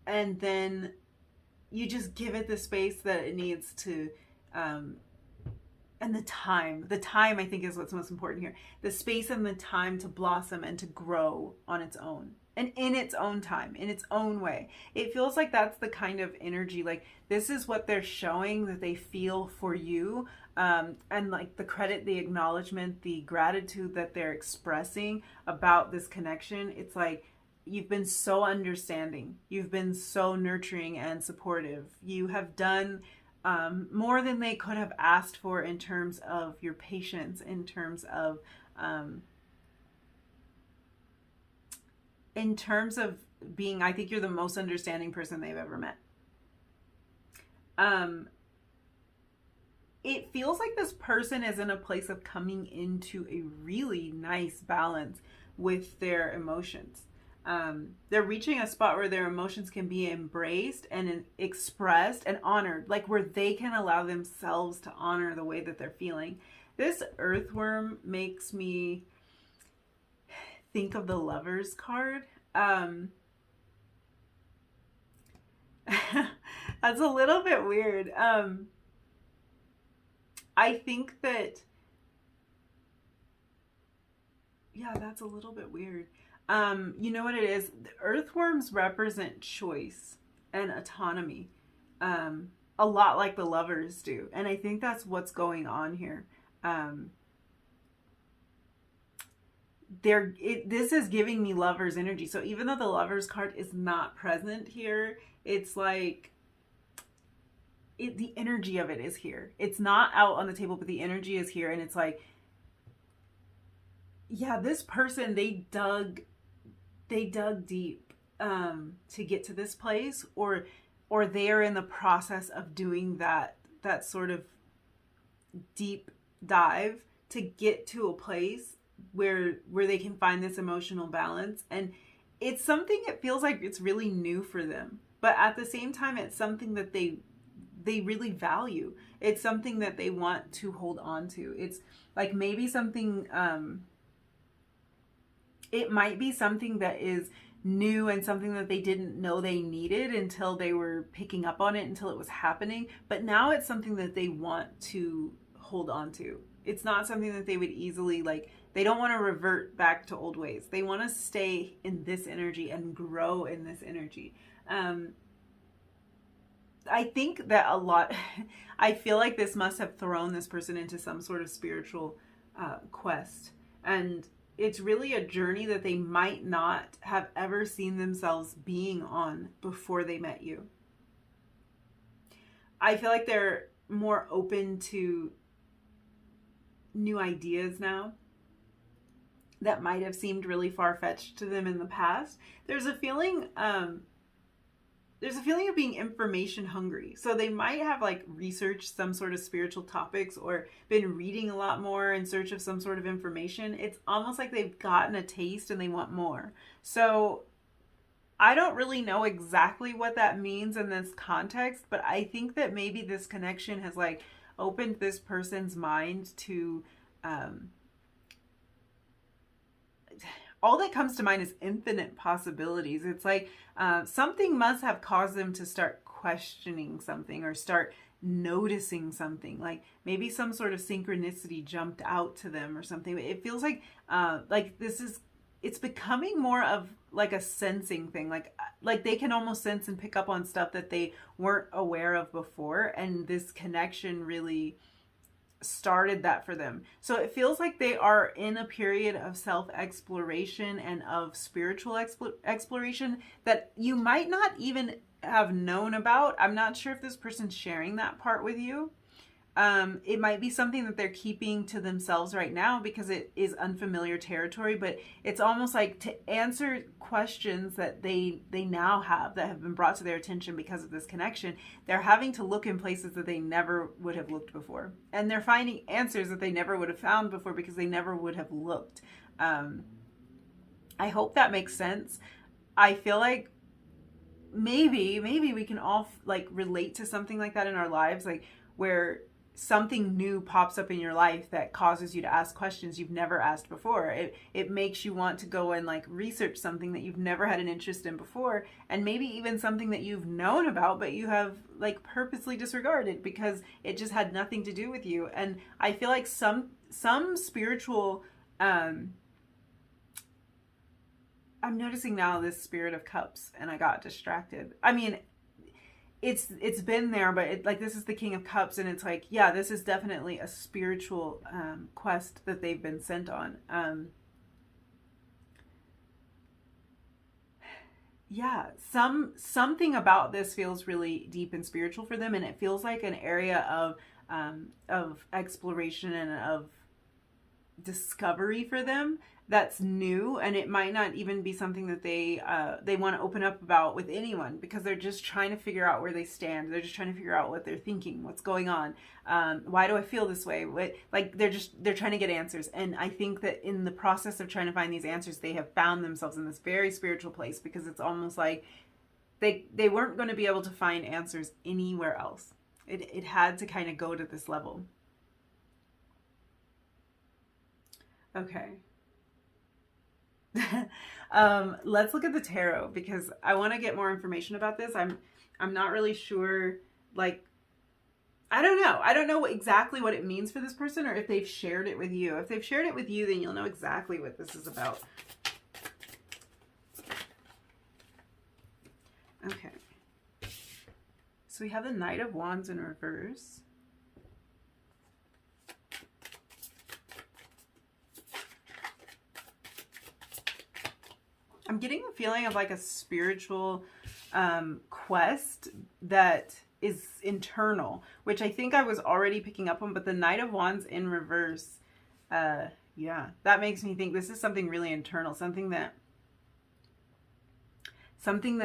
and then you just give it the space that it needs to, and the time I think is what's most important here. The space and the time to blossom and to grow on its own. And in its own time, in its own way. It feels like that's the kind of energy, like this is what they're showing that they feel for you. And like the credit, the acknowledgement, the gratitude that they're expressing about this connection. It's like, you've been so understanding. You've been so nurturing and supportive. You have done more than they could have asked for in terms of your patience, in terms of being, I think you're the most understanding person they've ever met. It feels like this person is in a place of coming into a really nice balance with their emotions. They're reaching a spot where their emotions can be embraced and expressed and honored, like where they can allow themselves to honor the way that they're feeling. This earthworm makes me think of the Lovers card. That's a little bit weird. I think that, yeah, that's a little bit weird. You know what it is? The earthworms represent choice and autonomy, a lot like the Lovers do. And I think that's what's going on here. This is giving me Lovers energy. So even though the Lovers card is not present here, it's like the energy of it is here. It's not out on the table, but the energy is here. And it's like, yeah, this person, they dug deep to get to this place, or they are in the process of doing that sort of deep dive to get to a place where they can find this emotional balance. And it's something, it feels like it's really new for them, but at the same time, it's something that they really value. It's something that they want to hold on to. It's like maybe something, it might be something that is new and something that they didn't know they needed until they were picking up on it, until it was happening. But now it's something that they want to hold on to. It's not something that they would easily, like, they don't want to revert back to old ways. They want to stay in this energy and grow in this energy. I think that a lot, I feel like this must have thrown this person into some sort of spiritual quest. And it's really a journey that they might not have ever seen themselves being on before they met you. I feel like they're more open to new ideas now that might have seemed really far-fetched to them in the past. There's a feeling there's a feeling of being information hungry. So they might have like researched some sort of spiritual topics or been reading a lot more in search of some sort of information. It's almost like they've gotten a taste and they want more. So I don't really know exactly what that means in this context, but I think that maybe this connection has like opened this person's mind to all that comes to mind is infinite possibilities. It's like something must have caused them to start questioning something or start noticing something. Like maybe some sort of synchronicity jumped out to them or something. It feels like this is, it's becoming more of like a sensing thing. Like they can almost sense and pick up on stuff that they weren't aware of before. And this connection really started that for them. So it feels like they are in a period of self-exploration and of spiritual exploration that you might not even have known about. I'm not sure if this person's sharing that part with you. It might be something that they're keeping to themselves right now because it is unfamiliar territory, but it's almost like to answer questions that they now have that have been brought to their attention because of this connection. They're having to look in places that they never would have looked before. And they're finding answers that they never would have found before because they never would have looked. I hope that makes sense. I feel like maybe we can all like relate to something like that in our lives, like where something new pops up in your life that causes you to ask questions you've never asked before. It makes you want to go and like research something that you've never had an interest in before, and maybe even something that you've known about but you have like purposely disregarded because it just had nothing to do with you. And I feel like some spiritual I'm noticing now this Spirit of Cups, and I got distracted. I mean, it's been there, but like this is the King of Cups, and it's like, yeah, this is definitely a spiritual quest that they've been sent on. Yeah, something about this feels really deep and spiritual for them, and it feels like an area of exploration and of discovery for them that's new, and it might not even be something that they want to open up about with anyone because they're just trying to figure out where they stand. They're just trying to figure out what they're thinking, what's going on, why do I feel this way, like they're trying to get answers. And I think that in the process of trying to find these answers, they have found themselves in this very spiritual place because it's almost like they weren't going to be able to find answers anywhere else. It had to kind of go to this level. Okay. Let's look at the tarot because I want to get more information about this. I'm not really sure, like, I don't know exactly what it means for this person or if they've shared it with you. If they've shared it with you, then you'll know exactly what this is about. Okay. So we have the Knight of Wands in reverse. I'm getting a feeling of like a spiritual quest that is internal, which I think I was already picking up on, but the Knight of Wands in reverse, yeah, that makes me think this is something really internal, something that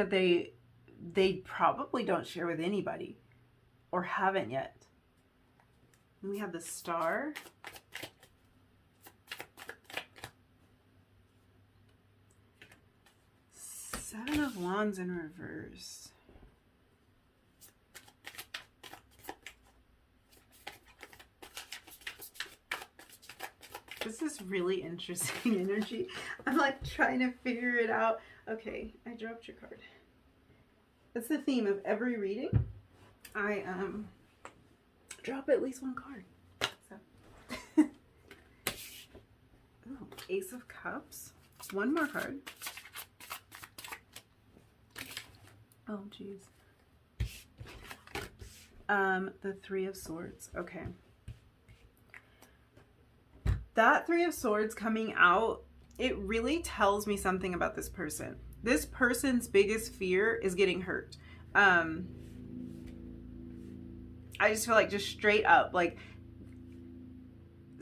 they probably don't share with anybody or haven't yet. And we have the Star. Seven of Wands in reverse. This is really interesting energy. I'm like trying to figure it out. Okay, I dropped your card. That's the theme of every reading. I drop at least one card. So. Ooh, Ace of Cups. One more card. Oh, geez. The Three of Swords. Okay. That Three of Swords coming out, it really tells me something about this person. This person's biggest fear is getting hurt. I just feel like just straight up, like,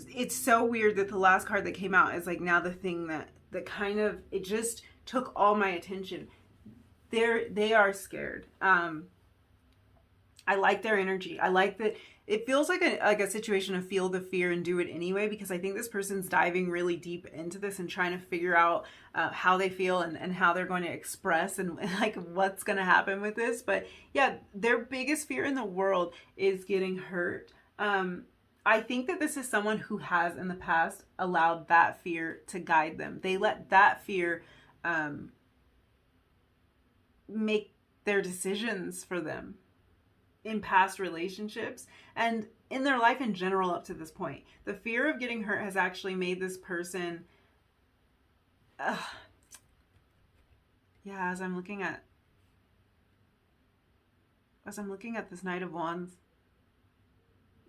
it's so weird that the last card that came out is like now the thing that kind of, it just took all my attention. they are scared. I like their energy. I like that it feels like a situation of feel the fear and do it anyway, because I think this person's diving really deep into this and trying to figure out how they feel and how they're going to express and like what's going to happen with this. But yeah, their biggest fear in the world is getting hurt. I think that this is someone who has in the past allowed that fear to guide them. They let that fear make their decisions for them in past relationships and in their life in general up to this point. The fear of getting hurt has actually made this person, as I'm looking at this Knight of Wands,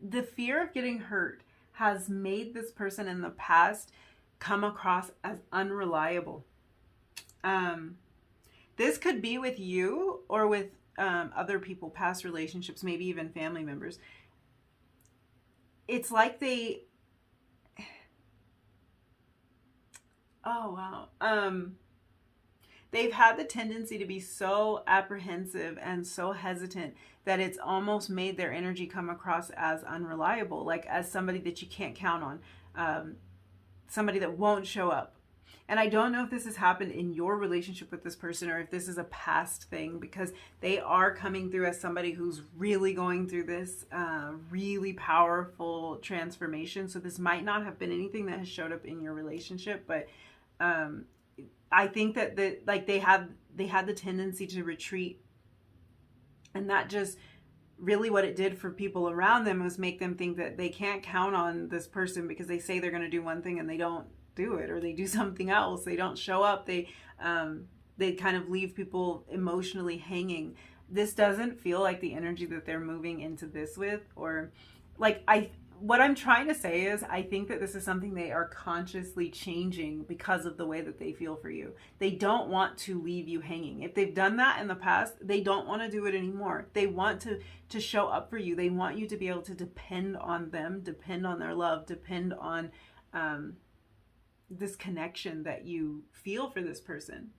the fear of getting hurt has made this person in the past come across as unreliable. This could be with you or with other people, past relationships, maybe even family members. It's like they've had the tendency to be so apprehensive and so hesitant that it's almost made their energy come across as unreliable, like as somebody that you can't count on, somebody that won't show up. And I don't know if this has happened in your relationship with this person or if this is a past thing, because they are coming through as somebody who's really going through this really powerful transformation. So this might not have been anything that has showed up in your relationship, but I think that they had the tendency to retreat, and that just really what it did for people around them was make them think that they can't count on this person because they say they're going to do one thing and they don't do it, or they do something else. They don't show up. They kind of leave people emotionally hanging. This doesn't feel like the energy that they're moving into this with, or like what I'm trying to say is I think that this is something they are consciously changing because of the way that they feel for you. They don't want to leave you hanging. If they've done that in the past, they don't want to do it anymore. They want to show up for you. They want you to be able to depend on them, depend on their love, depend on this connection that you feel for this person.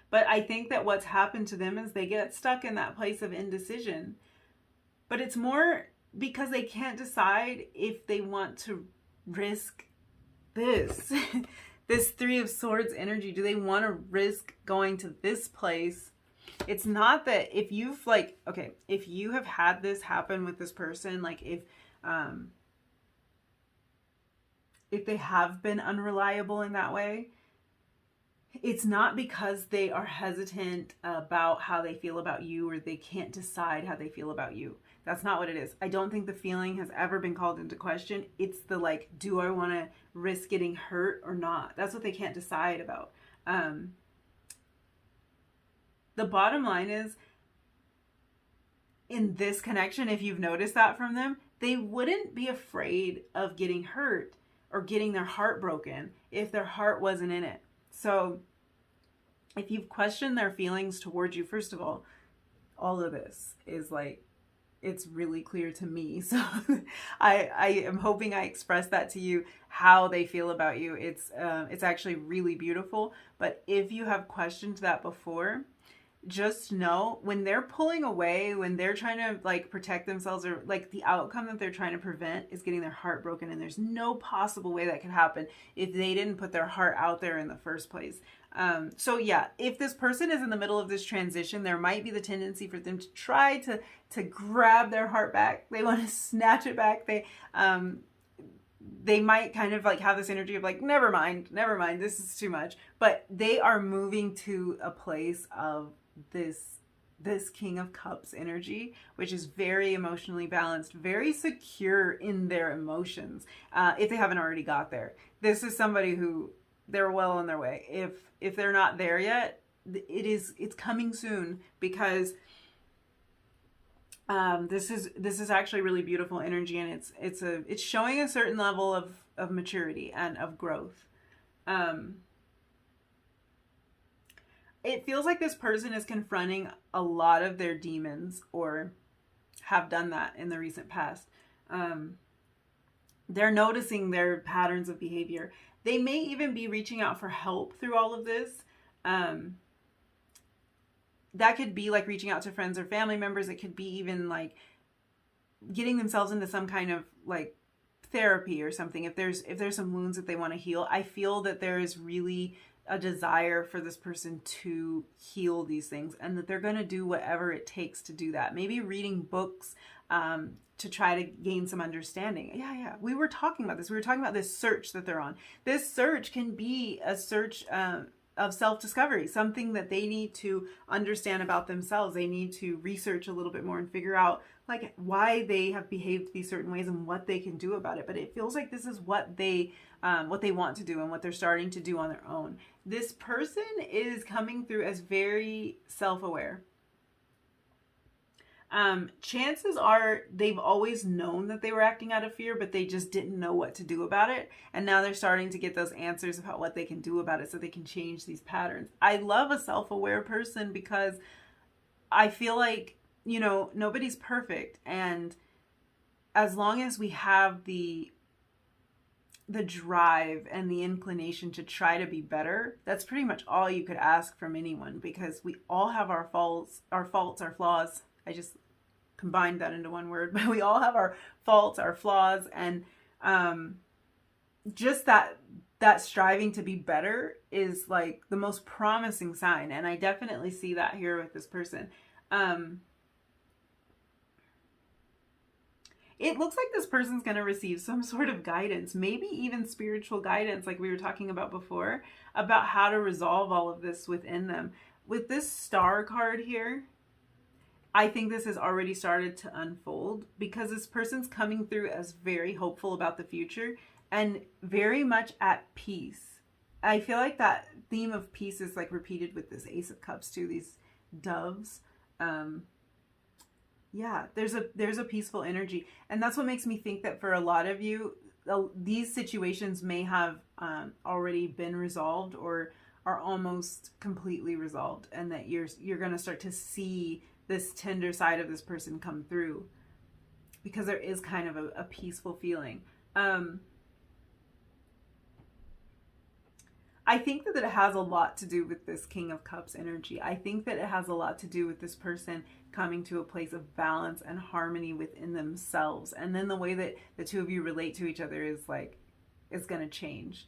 But I think that what's happened to them is they get stuck in that place of indecision. But it's more because they can't decide if they want to risk this. This Three of Swords energy. Do they want to risk going to this place? It's not that if you've if you have had this happen with this person, like if they have been unreliable in that way, it's not because they are hesitant about how they feel about you or they can't decide how they feel about you. That's not what it is. I don't think the feeling has ever been called into question. It's the do I want to risk getting hurt or not? That's what they can't decide about. The bottom line is, in this connection, if you've noticed that from them, they wouldn't be afraid of getting hurt or getting their heart broken if their heart wasn't in it. So if you've questioned their feelings towards you, first of all of this is it's really clear to me. So I am hoping I express that to you, how they feel about you. It's actually really beautiful. But if you have questioned that before, just know when they're pulling away, when they're trying to protect themselves, or the outcome that they're trying to prevent is getting their heart broken, and there's no possible way that could happen if they didn't put their heart out there in the first place. So yeah, if this person is in the middle of this transition, there might be the tendency for them to try to grab their heart back. They want to snatch it back. They might kind of have this energy of never mind, this is too much. But they are moving to a place of this King of Cups energy, which is very emotionally balanced, very secure in their emotions. If they haven't already got there, this is somebody who they're well on their way. If they're not there yet, it's coming soon, because this is actually really beautiful energy, and it's showing a certain level of maturity and of growth. It feels like this person is confronting a lot of their demons, or have done that in the recent past. They're noticing their patterns of behavior. They may even be reaching out for help through all of this. that could be like reaching out to friends or family members. It could be even like getting themselves into some kind of like therapy or something. If there's some wounds that they want to heal, I feel that there is really a desire for this person to heal these things, and that they're going to do whatever it takes to do that. Maybe reading books to try to gain some understanding. Yeah. We were talking about this. We were talking about this search that they're on. This search can be a search of self-discovery, something that they need to understand about themselves. They need to research a little bit more and figure out like why they have behaved these certain ways and what they can do about it. But it feels like this is what they want to do and what they're starting to do on their own. This person is coming through as very self-aware. Chances are they've always known that they were acting out of fear, but they just didn't know what to do about it. And now they're starting to get those answers about what they can do about it so they can change these patterns. I love a self-aware person because I feel like, you know, nobody's perfect. And as long as we have the drive and the inclination to try to be better, that's pretty much all you could ask from anyone, because we all have our faults, our flaws. I just combined that into one word, but we all have our faults, our flaws, and just that striving to be better is like the most promising sign. And I definitely see that here with this person. It looks like this person's going to receive some sort of guidance, maybe even spiritual guidance, like we were talking about before, about how to resolve all of this within them. With this star card here, I think this has already started to unfold, because this person's coming through as very hopeful about the future and very much at peace. I feel like that theme of peace is like repeated with this Ace of Cups too, these doves. Yeah, there's a peaceful energy. And that's what makes me think that for a lot of you, these situations may have already been resolved or are almost completely resolved, and that you're going to start to see this tender side of this person come through, because there is kind of a peaceful feeling. I think that it has a lot to do with this King of Cups energy. I think that it has a lot to do with this person coming to a place of balance and harmony within themselves. And then the way that the two of you relate to each other is going to change.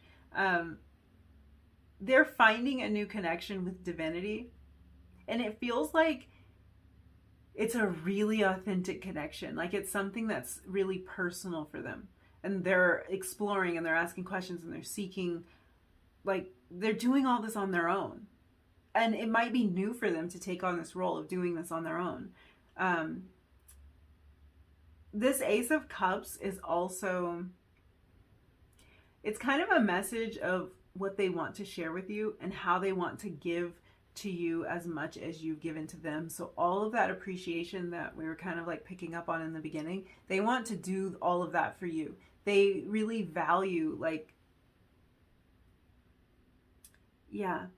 They're finding a new connection with divinity, and it feels like it's a really authentic connection. Like it's something that's really personal for them, and they're exploring and they're asking questions and they're seeking, like they're doing all this on their own. And it might be new for them to take on this role of doing this on their own. This Ace of Cups is also, it's kind of a message of what they want to share with you and how they want to give to you as much as you've given to them. So all of that appreciation that we were kind of like picking up on in the beginning, they want to do all of that for you. They really value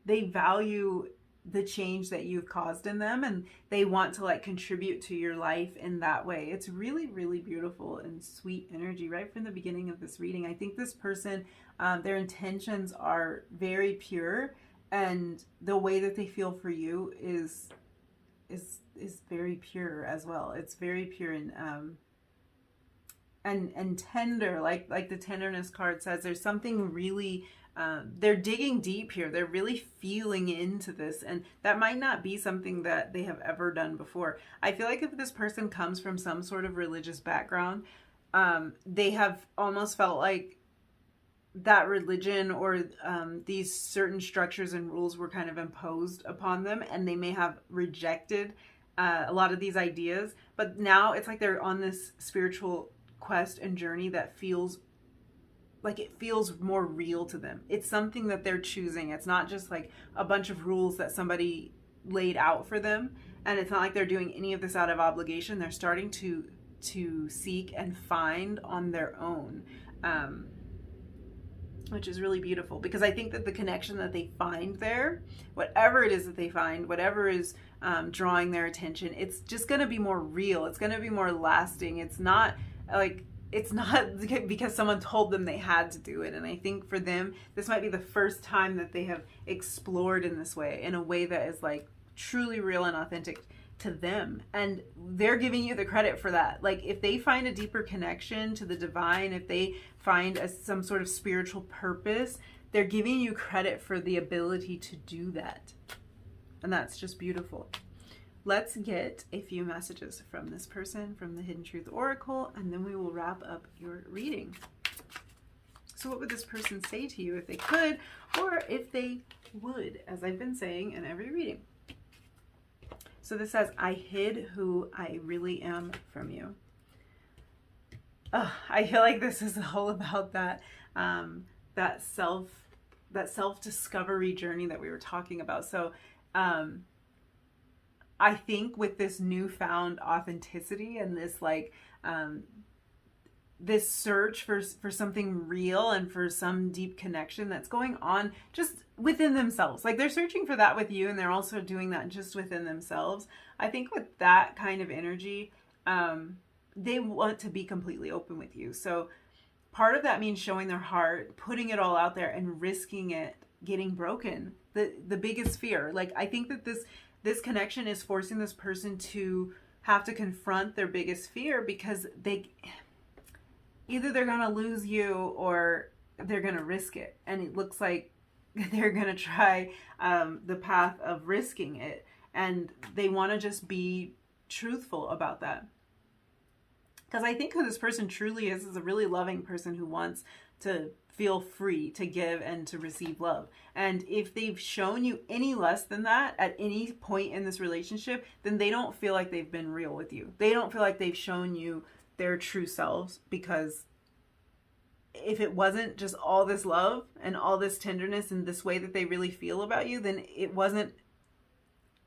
they value the change that you've caused in them, and they want to like contribute to your life in that way. It's really, really beautiful and sweet energy right from the beginning of this reading. I think this person, their intentions are very pure, and the way that they feel for you is very pure as well. It's very pure and tender, like the tenderness card says. There's something really they're digging deep here. They're really feeling into this, and that might not be something that they have ever done before. I feel like if this person comes from some sort of religious background, they have almost felt like that religion or these certain structures and rules were kind of imposed upon them, and they may have rejected a lot of these ideas. But now it's like they're on this spiritual quest and journey that feels like it feels more real to them. It's something that they're choosing. It's not just like a bunch of rules that somebody laid out for them, and it's not like they're doing any of this out of obligation. They're starting to seek and find on their own, which is really beautiful, because I think that the connection that they find there, whatever it is that they find, whatever is drawing their attention, it's just going to be more real. It's going to be more lasting. It's not because someone told them they had to do it. And I think for them, this might be the first time that they have explored in this way, in a way that is like truly real and authentic to them, and they're giving you the credit for that. Like if they find a deeper connection to the divine, if they find some sort of spiritual purpose, they're giving you credit for the ability to do that. And that's just beautiful. Let's get a few messages from this person, from the Hidden Truth Oracle, and then we will wrap up your reading. So what would this person say to you if they could, or if they would, as I've been saying in every reading? So this says, I hid who I really am from you. Oh, I feel like this is all about that, that self-discovery journey that we were talking about. So I think with this newfound authenticity and this like this search for something real and for some deep connection that's going on just within themselves. Like they're searching for that with you, and they're also doing that just within themselves. I think with that kind of energy, they want to be completely open with you. So part of that means showing their heart, putting it all out there, and risking it getting broken. The biggest fear. Like I think that this connection is forcing this person to have to confront their biggest fear, because either they're going to lose you or they're going to risk it. And it looks like they're going to try the path of risking it. And they want to just be truthful about that. Because I think who this person truly is a really loving person who wants to feel free to give and to receive love. And if they've shown you any less than that at any point in this relationship, then they don't feel like they've been real with you. They don't feel like they've shown you their true selves, because if it wasn't just all this love and all this tenderness and this way that they really feel about you, then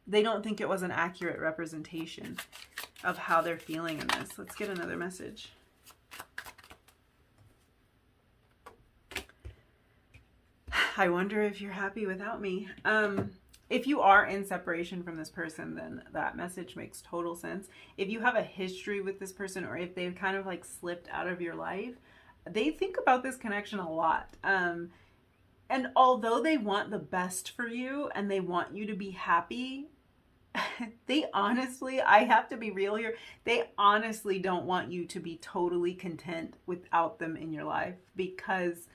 they don't think it was an accurate representation of how they're feeling in this. Let's get another message. I wonder if you're happy without me. If you are in separation from this person, then that message makes total sense. If you have a history with this person, or if they've kind of like slipped out of your life, they think about this connection a lot. And although they want the best for you and they want you to be happy, they honestly, I have to be real here, they honestly don't want you to be totally content without them in your life, because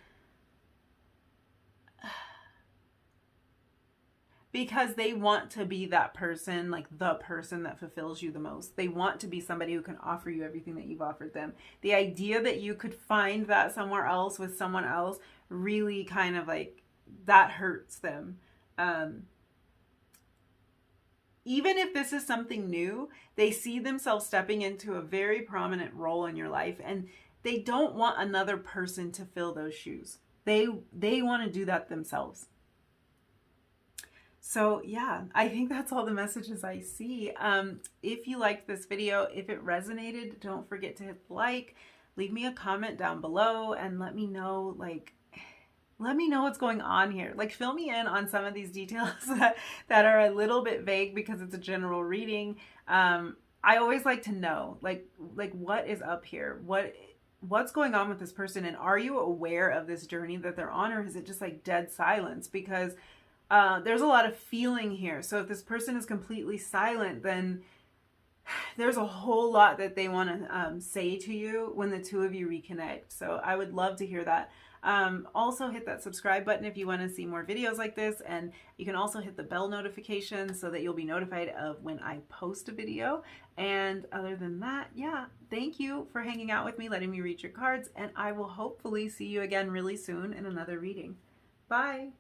they want to be that person, like the person that fulfills you the most. They want to be somebody who can offer you everything that you've offered them. The idea that you could find that somewhere else with someone else really kind of like, that hurts them. Even if this is something new, they see themselves stepping into a very prominent role in your life, and they don't want another person to fill those shoes. They want to do that themselves. So yeah, I think that's all the messages I see. If you liked this video, if it resonated, don't forget to hit like, leave me a comment down below, and let me know, what's going on here. Like, fill me in on some of these details that are a little bit vague, because it's a general reading. I always like to know, like what is up here? What's going on with this person? And are you aware of this journey that they're on, or is it just like dead silence? Because there's a lot of feeling here. So if this person is completely silent, then there's a whole lot that they want to say to you when the two of you reconnect. So I would love to hear that. Also hit that subscribe button if you want to see more videos like this, and you can also hit the bell notification so that you'll be notified of when I post a video. And other than that, yeah, thank you for hanging out with me, letting me read your cards, and I will hopefully see you again really soon in another reading. Bye.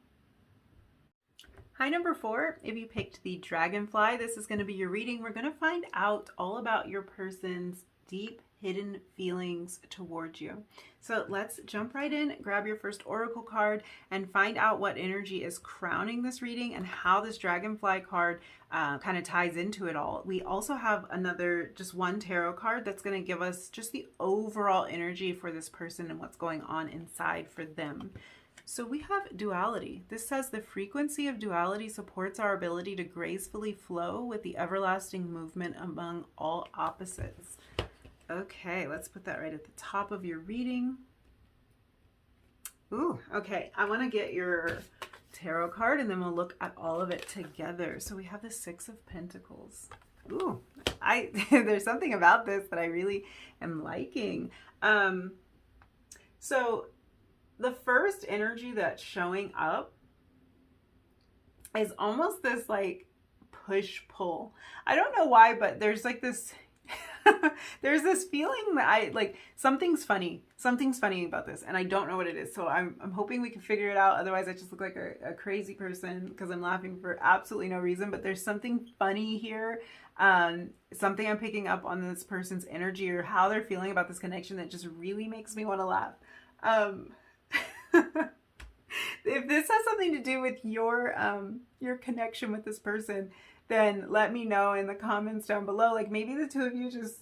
Hi, number 4. If you picked the Dragonfly, this is going to be your reading. We're going to find out all about your person's deep hidden feelings towards you. So let's jump right in, grab your first oracle card, and find out what energy is crowning this reading and how this Dragonfly card kind of ties into it all. We also have just one tarot card that's going to give us just the overall energy for this person and what's going on inside for them. So we have duality. This says the frequency of duality supports our ability to gracefully flow with the everlasting movement among all opposites. Okay, let's put that right at the top of your reading. Ooh, okay. I want to get your tarot card, and then we'll look at all of it together. So we have the Six of Pentacles. Ooh, there's something about this that I really am liking. So the first energy that's showing up is almost this like push-pull. I don't know why, but there's like this there's this feeling that I like something's funny about this, and I don't know what it is. So I'm hoping we can figure it out. Otherwise I just look like a crazy person because I'm laughing for absolutely no reason. But there's something funny here, something I'm picking up on this person's energy or how they're feeling about this connection that just really makes me want to laugh. If this has something to do with your connection with this person, then let me know in the comments down below. Like maybe the two of you just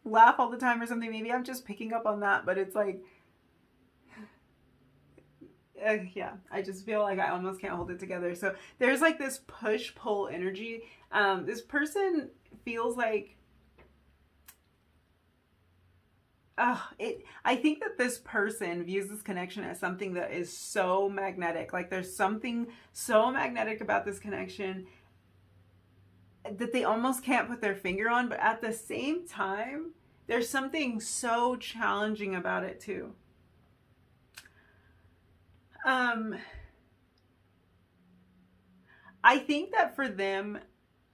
laugh all the time or something. Maybe I'm just picking up on that, but it's like, yeah, I just feel like I almost can't hold it together. So there's like this push-pull energy. This person feels like, I think that this person views this connection as something that is so magnetic. Like there's something so magnetic about this connection that they almost can't put their finger on, but at the same time, there's something so challenging about it too. I think that for them,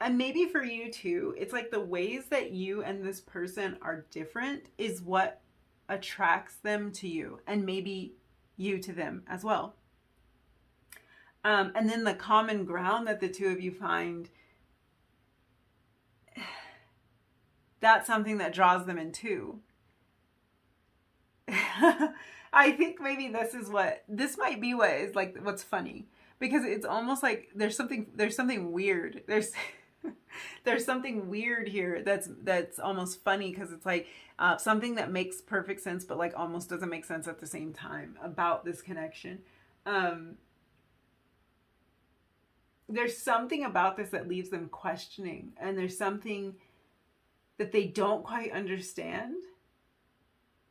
and maybe for you too, it's like the ways that you and this person are different is what attracts them to you, and maybe you to them as well. And then the common ground that the two of you find, that's something that draws them in too. I think maybe this might be what is like what's funny, because it's almost like there's something weird. There's something weird here that's almost funny, because it's like something that makes perfect sense but like almost doesn't make sense at the same time about this connection. There's something about this that leaves them questioning, and there's something that they don't quite understand.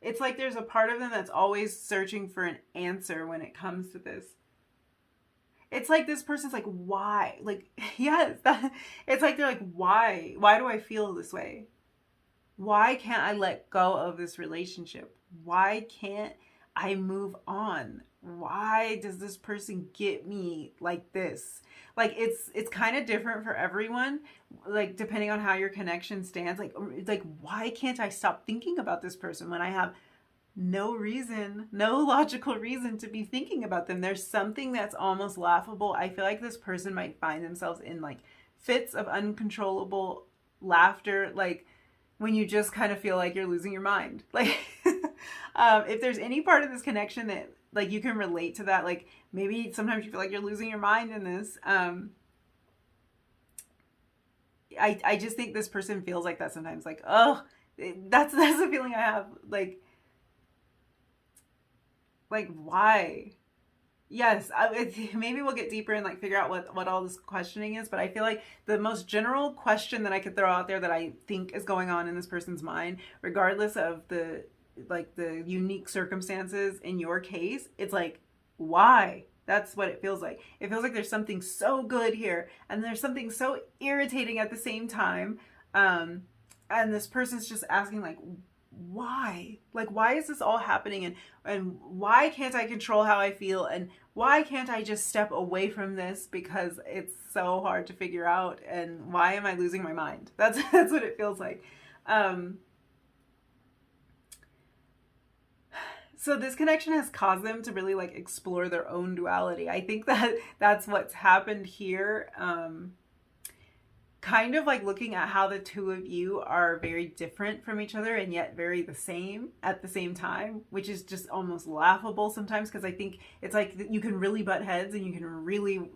It's like there's a part of them that's always searching for an answer when it comes to this. It's like this person's like, why? Like, yes, it's like they're like, why? Why do I feel this way? Why can't I let go of this relationship? Why can't I move on? Why does this person get me like this? Like it's kind of different for everyone, like depending on how your connection stands. Like it's like, why can't I stop thinking about this person when I have no logical reason to be thinking about them? There's something that's almost laughable. I feel like this person might find themselves in like fits of uncontrollable laughter, like when you just kind of feel like you're losing your mind. Like if there's any part of this connection that like you can relate to that, like maybe sometimes you feel like you're losing your mind in this, I just think this person feels like that sometimes. Like, oh, that's the feeling I have. Like why? Yes, maybe we'll get deeper and like figure out what all this questioning is. But I feel like the most general question that I could throw out there that I think is going on in this person's mind, regardless of the unique circumstances in your case, it's like, why? That's what it feels like. It feels like there's something so good here, and there's something so irritating at the same time. And this person's just asking like, why? Like, why is this all happening? And why can't I control how I feel? And why can't I just step away from this because it's so hard to figure out? And why am I losing my mind? That's what it feels like. So this connection has caused them to really like explore their own duality. I think that's what's happened here. Kind of like looking at how the two of you are very different from each other and yet very the same at the same time, which is just almost laughable sometimes, because I think it's like you can really butt heads and you can really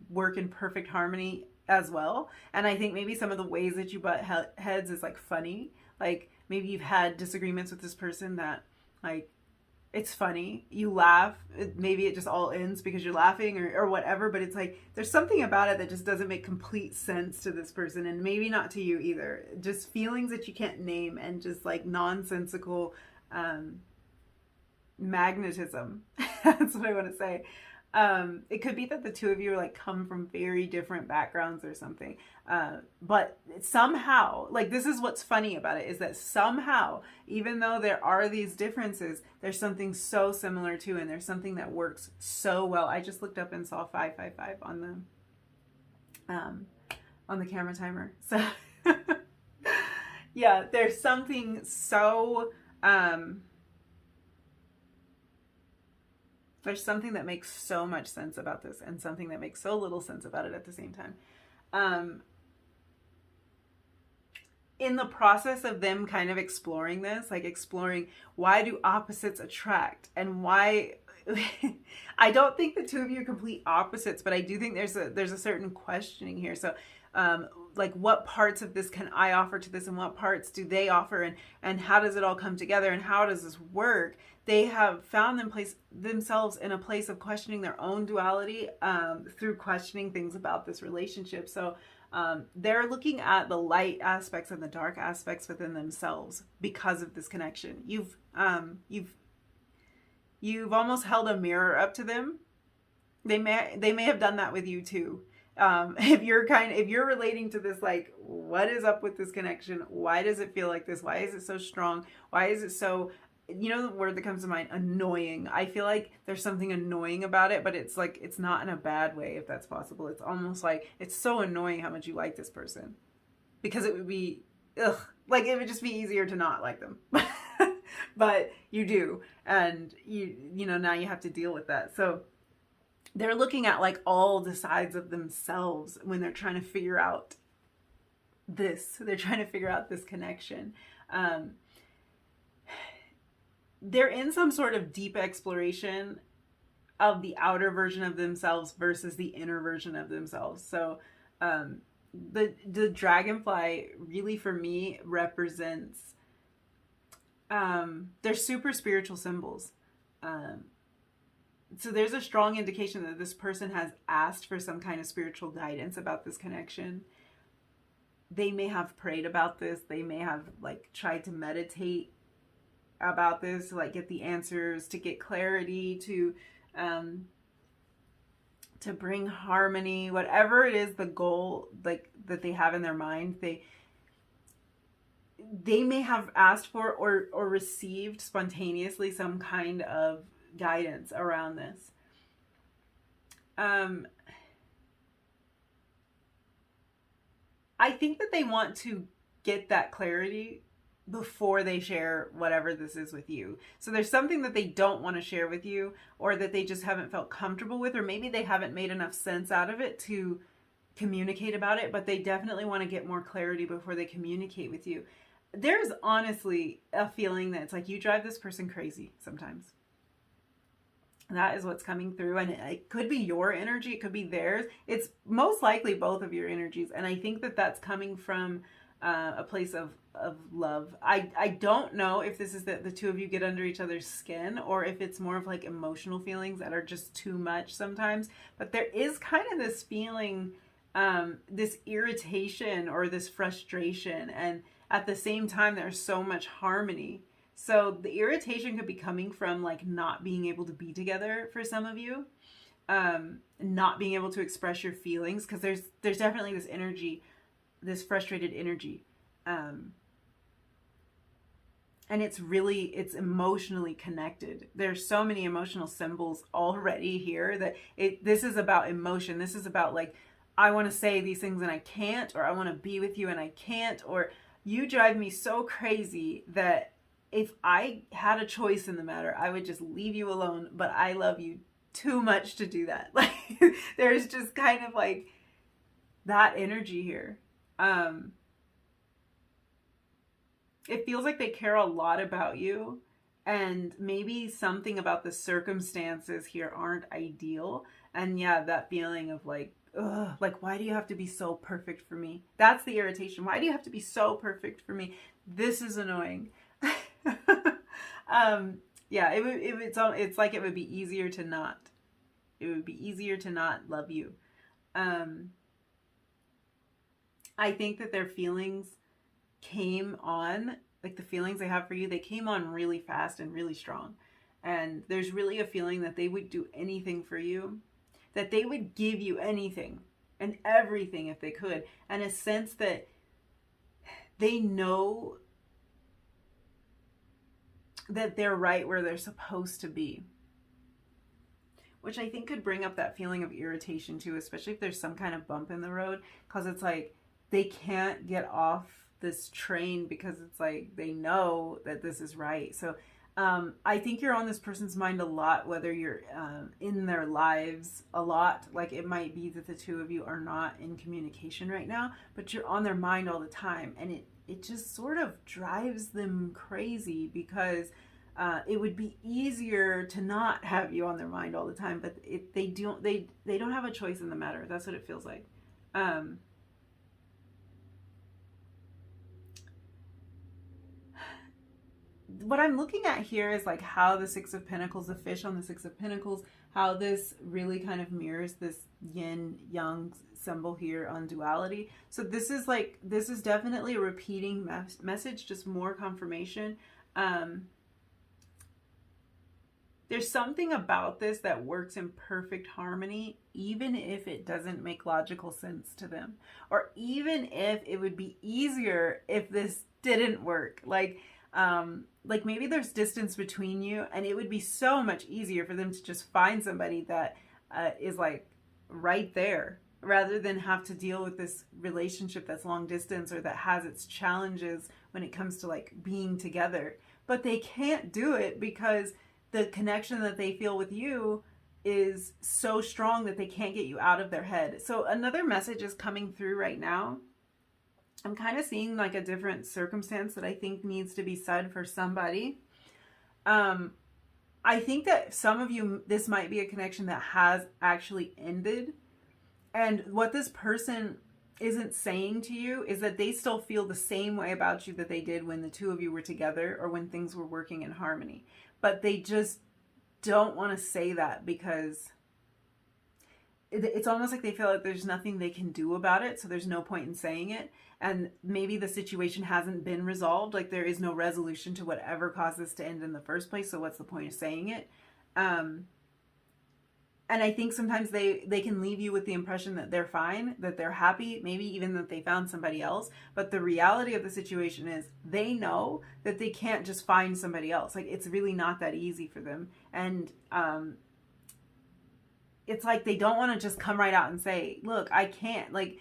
work in perfect harmony as well. And I think maybe some of the ways that you butt heads is like funny. Like maybe you've had disagreements with this person that like, it's funny, you laugh, maybe it just all ends because you're laughing or whatever, but it's like there's something about it that just doesn't make complete sense to this person, and maybe not to you either. Just feelings that you can't name, and just like nonsensical magnetism. That's what I want to say. It could be that the two of you like come from very different backgrounds or something. But somehow, like, this is what's funny about it, is that somehow, even though there are these differences, there's something so similar too, and there's something that works so well. I just looked up and saw 555 on the camera timer. So yeah, there's something so there's something that makes so much sense about this, and something that makes so little sense about it at the same time. In the process of them kind of exploring this, like exploring why do opposites attract, and why I don't think the two of you are complete opposites, but I do think there's a certain questioning here. So like, what parts of this can I offer to this, and what parts do they offer, and how does it all come together, and how does this work? They have found themselves in a place of questioning their own duality through questioning things about this relationship. So they're looking at the light aspects and the dark aspects within themselves because of this connection. You've almost held a mirror up to them. They may have done that with you too. If you're relating to this, like, what is up with this connection? Why does it feel like this? Why is it so strong? Why is it so, you know, the word that comes to mind, annoying. I feel like there's something annoying about it, but it's like, it's not in a bad way, if that's possible. It's almost like, it's so annoying how much you like this person, because it would be, like, it would just be easier to not like them. But you do, and you know, now you have to deal with that. So they're looking at like all the sides of themselves when they're trying to figure out this. They're trying to figure out this connection. They're in some sort of deep exploration of the outer version of themselves versus the inner version of themselves. So the dragonfly really, for me, represents they're super spiritual symbols. So there's a strong indication that this person has asked for some kind of spiritual guidance about this connection. They may have prayed about this. They may have like tried to meditate about this, to like get the answers, to get clarity, to bring harmony, whatever it is, the goal like that they have in their mind. They may have asked for or received spontaneously some kind of guidance around this. I think that they want to get that clarity before they share whatever this is with you. So there's something that they don't want to share with you, or that they just haven't felt comfortable with, or maybe they haven't made enough sense out of it to communicate about it, but they definitely want to get more clarity before they communicate with you. There's honestly a feeling that it's like you drive this person crazy sometimes. That is what's coming through, and it could be your energy, it could be theirs. It's most likely both of your energies, and I think that that's coming from a place of love. I don't know if this is that the two of you get under each other's skin, or if it's more of like emotional feelings that are just too much sometimes. But there is kind of this feeling, this irritation or this frustration, and at the same time there's so much harmony. So the irritation could be coming from like not being able to be together for some of you, not being able to express your feelings, because there's definitely this energy, this frustrated energy, and it's emotionally connected. There's so many emotional symbols already here that this is about emotion. This is about like, I want to say these things and I can't, or I want to be with you and I can't, or you drive me so crazy that if I had a choice in the matter, I would just leave you alone, but I love you too much to do that. Like, there's just kind of like that energy here. It feels like they care a lot about you, and maybe something about the circumstances here aren't ideal. And yeah, that feeling of like, ugh, like, why do you have to be so perfect for me? That's the irritation. Why do you have to be so perfect for me? This is annoying. Yeah, it's like it would be easier to not. It would be easier to not love you. I think that their feelings came on, like the feelings they have for you, they came on really fast and really strong. And there's really a feeling that they would do anything for you, that they would give you anything and everything if they could, and a sense that they know that they're right where they're supposed to be, which I think could bring up that feeling of irritation too, especially if there's some kind of bump in the road, because it's like they can't get off this train because it's like they know that this is right. So I think you're on this person's mind a lot, whether you're in their lives a lot. Like it might be that the two of you are not in communication right now, but you're on their mind all the time, and it just sort of drives them crazy because it would be easier to not have you on their mind all the time, but they don't have a choice in the matter. That's what it feels like. What I'm looking at here is like how the Six of Pentacles, the fish on the Six of Pentacles, how this really kind of mirrors this yin yang symbol here on duality. So this is definitely a repeating message, just more confirmation. There's something about this that works in perfect harmony, even if it doesn't make logical sense to them, or even if it would be easier if this didn't work. Like maybe there's distance between you, and it would be so much easier for them to just find somebody that is like right there, rather than have to deal with this relationship that's long distance or that has its challenges when it comes to like being together. But they can't do it because the connection that they feel with you is so strong that they can't get you out of their head. So another message is coming through right now. I'm kind of seeing like a different circumstance that I think needs to be said for somebody. I think that some of you, this might be a connection that has actually ended. And what this person isn't saying to you is that they still feel the same way about you that they did when the two of you were together or when things were working in harmony. But they just don't want to say that because it's almost like they feel like there's nothing they can do about it, so there's no point in saying it. And maybe the situation hasn't been resolved, like there is no resolution to whatever caused this to end in the first place, so what's the point of saying it? And I think sometimes they can leave you with the impression that they're fine, that they're happy, maybe even that they found somebody else. But the reality of the situation is they know that they can't just find somebody else. Like it's really not that easy for them. And it's like they don't want to just come right out and say, look, I can't. Like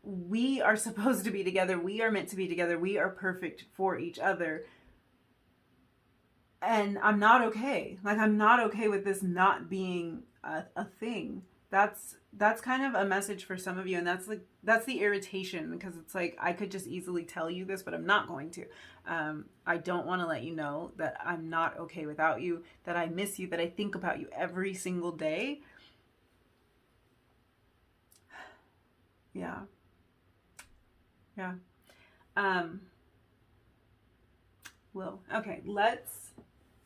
we are supposed to be together. We are meant to be together. We are perfect for each other. And I'm not okay. Like I'm not okay with this not being a thing. That's kind of a message for some of you, and that's the irritation, because it's like I could just easily tell you this, but I'm not going to. I don't want to let you know that I'm not okay without you, that I miss you, that I think about you every single day. Yeah. Well, okay, let's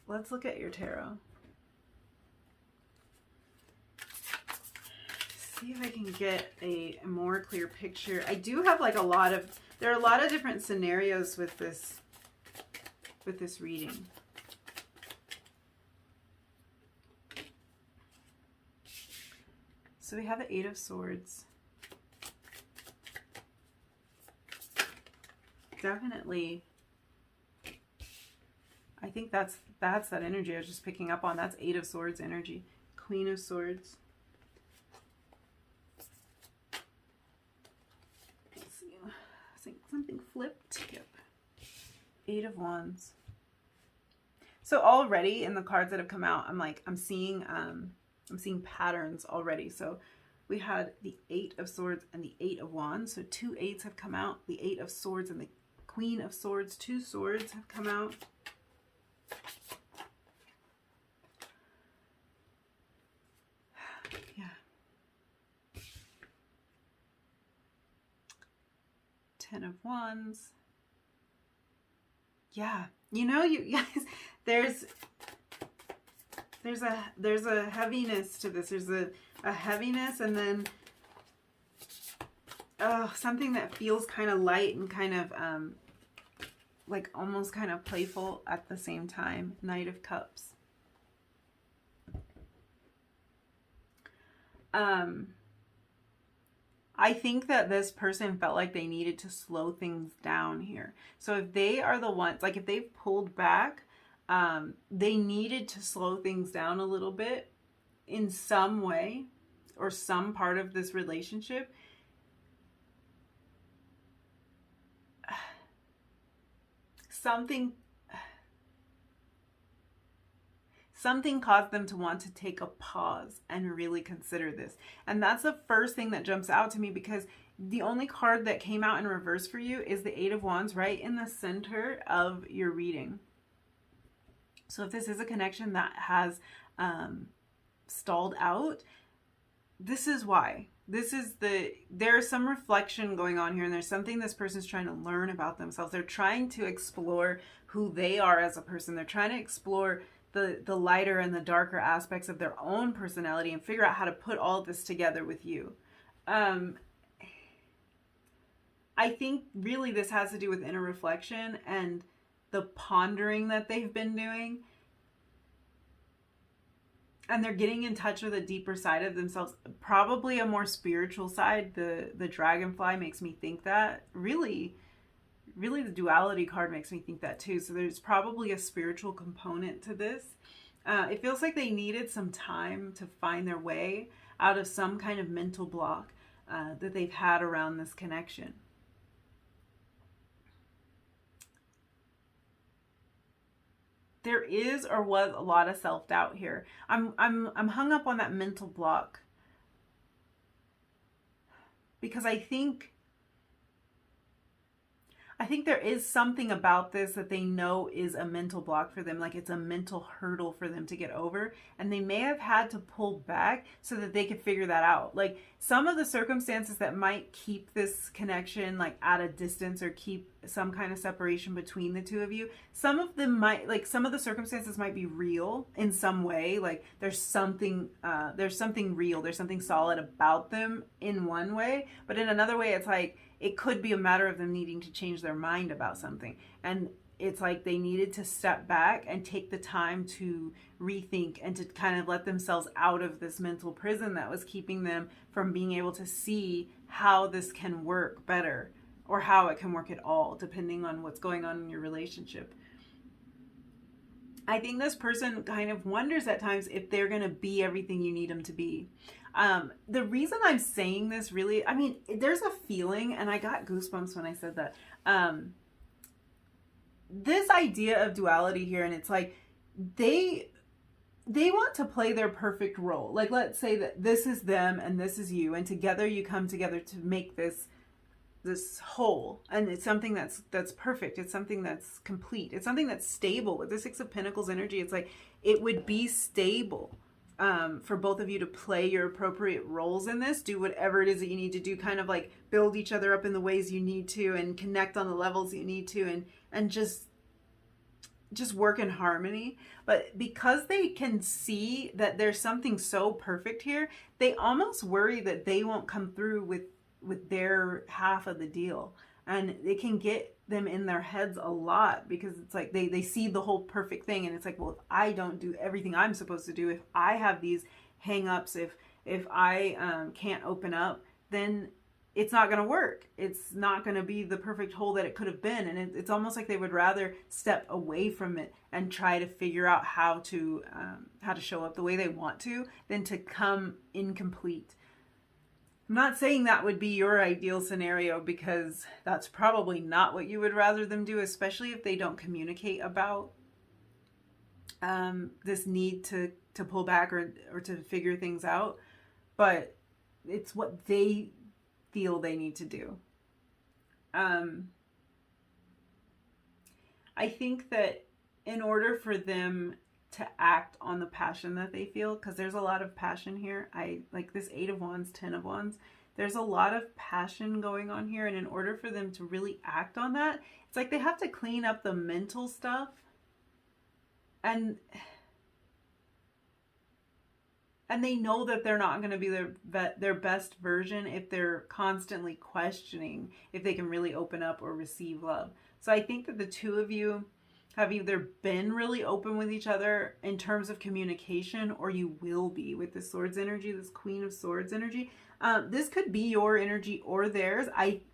look at your tarot. See if I can get a more clear picture. I do have like there are a lot of different scenarios with this reading. So we have the Eight of Swords. Definitely, I think that's that energy I was just picking up on. That's Eight of Swords energy. Queen of Swords. Let's see. I think something flipped. Yep. Eight of Wands. So already in the cards that have come out, I'm seeing patterns already. So we had the Eight of Swords and the Eight of Wands. So two eights have come out. The Eight of Swords and the Queen of Swords. Two swords have come out. Yeah. 10 of Wands. Yeah. You know, you guys, there's a heaviness to this. There's a heaviness, and then something that feels kind of light and kind of like almost kind of playful at the same time. Knight of Cups. I think that this person felt like they needed to slow things down here. So if they are the ones, like if they've pulled back, they needed to slow things down a little bit in some way or some part of this relationship. Something caused them to want to take a pause and really consider this. And that's the first thing that jumps out to me, because the only card that came out in reverse for you is the Eight of Wands right in the center of your reading. So if this is a connection that has stalled out, this is why. There's some reflection going on here, and there's something this person's trying to learn about themselves. They're trying to explore who they are as a person. They're trying to explore the lighter and the darker aspects of their own personality and figure out how to put all of this together with you. I think really this has to do with inner reflection and the pondering that they've been doing. And they're getting in touch with a deeper side of themselves, probably a more spiritual side. The dragonfly makes me think that. Really the duality card makes me think that too. So there's probably a spiritual component to this. It feels like they needed some time to find their way out of some kind of mental block that they've had around this connection. There is or was a lot of self-doubt here. I'm hung up on that mental block because I think there is something about this that they know is a mental block for them, like it's a mental hurdle for them to get over, and they may have had to pull back so that they could figure that out. Like some of the circumstances that might keep this connection like at a distance or keep some kind of separation between the two of you, some of them might, like some of the circumstances might be real in some way, like there's something real, there's something solid about them in one way, but in another way it's like it could be a matter of them needing to change their mind about something. And it's like they needed to step back and take the time to rethink and to kind of let themselves out of this mental prison that was keeping them from being able to see how this can work better or how it can work at all, depending on what's going on in your relationship. I think this person kind of wonders at times if they're going to be everything you need them to be. The reason I'm saying this really, I mean, there's a feeling, and I got goosebumps when I said that, this idea of duality here, and it's like, they want to play their perfect role. Like, let's say that this is them and this is you, and together you come together to make this whole, and it's something that's perfect. It's something that's complete. It's something that's stable. With the Six of Pentacles energy, it's like it would be stable for both of you to play your appropriate roles in this, do whatever it is that you need to do, kind of like build each other up in the ways you need to and connect on the levels you need to, and just work in harmony. But because they can see that there's something so perfect here, they almost worry that they won't come through with their half of the deal, and it can get them in their heads a lot, because it's like they see the whole perfect thing, and it's like, well, if I don't do everything I'm supposed to do, if I have these hang-ups, if I can't open up, then it's not going to work. It's not going to be the perfect whole that it could have been. And it's almost like they would rather step away from it and try to figure out how to show up the way they want to, than to come incomplete. I'm not saying that would be your ideal scenario, because that's probably not what you would rather them do, especially if they don't communicate about this need to pull back or to figure things out. But it's what they feel they need to do. I think that in order for them to act on the passion that they feel, because there's a lot of passion here. I like this 8 of Wands, 10 of Wands. There's a lot of passion going on here, and in order for them to really act on that, it's like they have to clean up the mental stuff, and they know that they're not going to be their best version if they're constantly questioning if they can really open up or receive love. So I think that the two of you have either been really open with each other in terms of communication, or you will be with this Swords energy, this Queen of Swords energy. This could be your energy or theirs.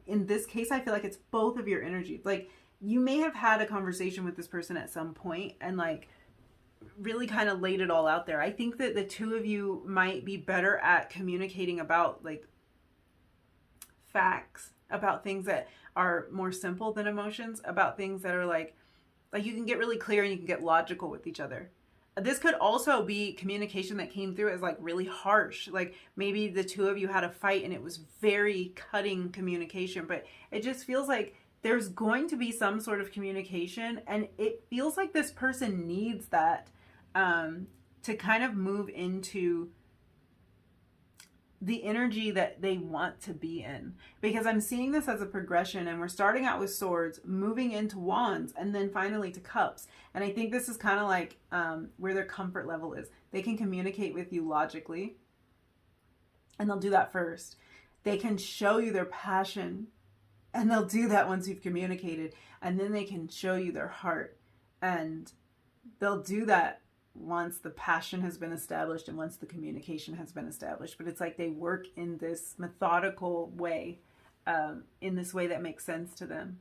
In this case, I feel like it's both of your energies. Like, you may have had a conversation with this person at some point and like really kind of laid it all out there. I think that the two of you might be better at communicating about like facts, about things that are more simple than emotions, about things that are like you can get really clear and you can get logical with each other. This could also be communication that came through as like really harsh. Like maybe the two of you had a fight and it was very cutting communication, but it just feels like there's going to be some sort of communication, and it feels like this person needs that to kind of move into the energy that they want to be in. Because I'm seeing this as a progression, and we're starting out with Swords, moving into Wands, and then finally to Cups. And I think this is kind of like where their comfort level is. They can communicate with you logically, and they'll do that first. They can show you their passion, and they'll do that once you've communicated. And then they can show you their heart, and they'll do that once the passion has been established and once the communication has been established. But it's like they work in this methodical way, in this way that makes sense to them.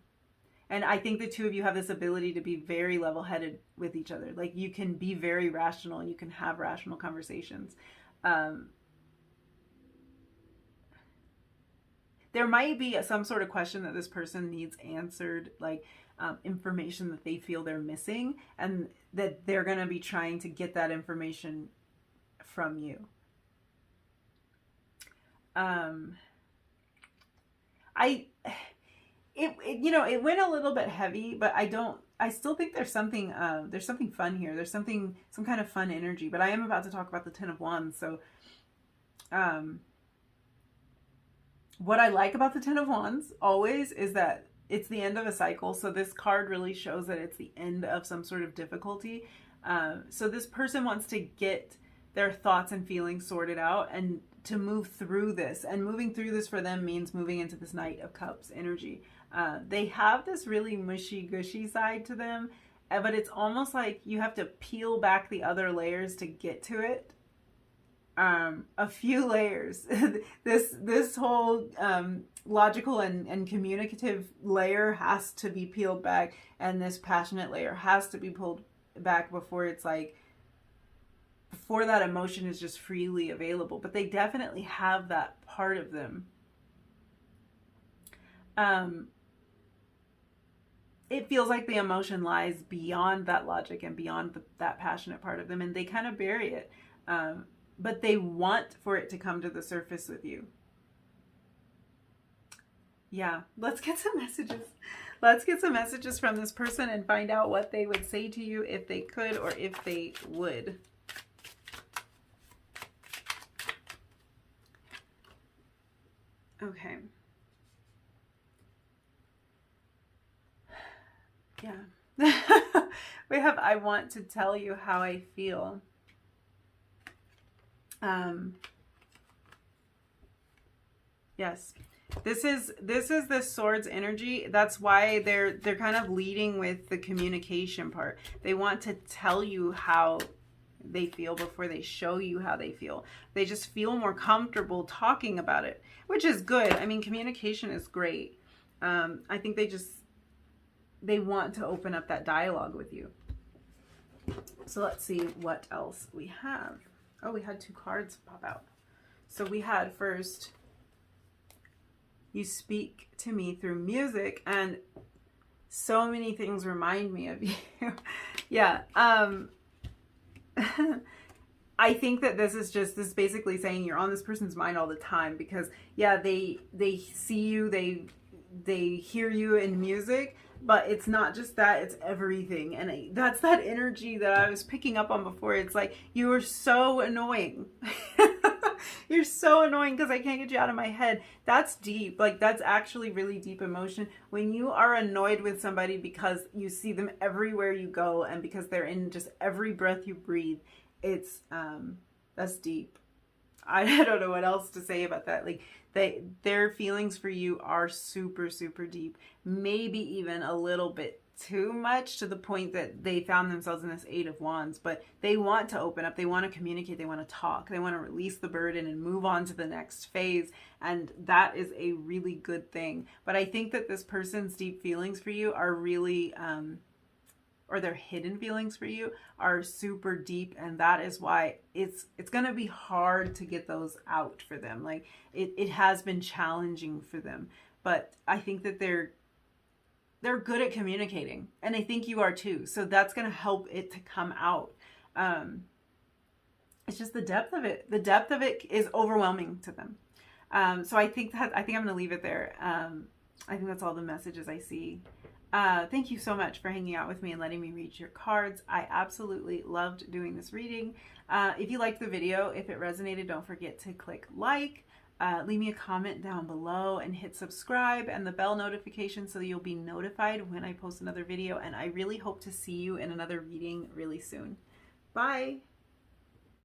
And I think the two of you have this ability to be very level-headed with each other. Like, you can be very rational, you can have rational conversations. There might be some sort of question that this person needs answered, like information that they feel they're missing, and that they're going to be trying to get that information from you. It went a little bit heavy, but I still think there's something fun here. There's some kind of fun energy, but I am about to talk about the Ten of Wands. So, what I like about the Ten of Wands always is that it's the end of a cycle. So this card really shows that it's the end of some sort of difficulty. So this person wants to get their thoughts and feelings sorted out and to move through this. And moving through this for them means moving into this Knight of Cups energy. They have this really mushy-gushy side to them, but it's almost like you have to peel back the other layers to get to it. A few layers. This whole logical and communicative layer has to be peeled back, and this passionate layer has to be pulled back before that emotion is just freely available. But they definitely have that part of them. It feels like the emotion lies beyond that logic and beyond that passionate part of them, and they kind of bury it. But they want for it to come to the surface with you. Yeah, let's get some messages. Let's get some messages from this person and find out what they would say to you if they could, or if they would. Okay. Yeah. We have, I want to tell you how I feel. Yes, this is the Swords energy. That's why they're kind of leading with the communication part. They want to tell you how they feel before they show you how they feel. They just feel more comfortable talking about it, which is good. I mean, communication is great. I think they want to open up that dialogue with you. So let's see what else we have. Oh, we had two cards pop out. So we had first, you speak to me through music, and so many things remind me of you. Yeah. I think that this is basically saying you're on this person's mind all the time, because yeah, they see you, they hear you in music, but it's not just that, it's everything. And that's that energy that I was picking up on before. It's like, you are so annoying. You're so annoying because I can't get you out of my head. That's deep. Like, that's actually really deep emotion. When you are annoyed with somebody because you see them everywhere you go, and because they're in just every breath you breathe, it's that's deep. I don't know what else to say about that. Like, their feelings for you are super, super deep. Maybe even a little bit too much to the point that they found themselves in this Eight of Wands, but they want to open up, they want to communicate, they want to talk, they want to release the burden and move on to the next phase, and that is a really good thing. But I think that this person's deep feelings for you are really or their hidden feelings for you are super deep, and that is why it's gonna be hard to get those out for them. Like it has been challenging for them, but I think that they're good at communicating, and I think you are too. So that's going to help it to come out. It's just the depth of it. The depth of it is overwhelming to them. So I think I'm going to leave it there. I think that's all the messages I see. Thank you so much for hanging out with me and letting me read your cards. I absolutely loved doing this reading. If you liked the video, if it resonated, don't forget to click like. Leave me a comment down below and hit subscribe and the bell notification so that you'll be notified when I post another video. And I really hope to see you in another reading really soon. Bye.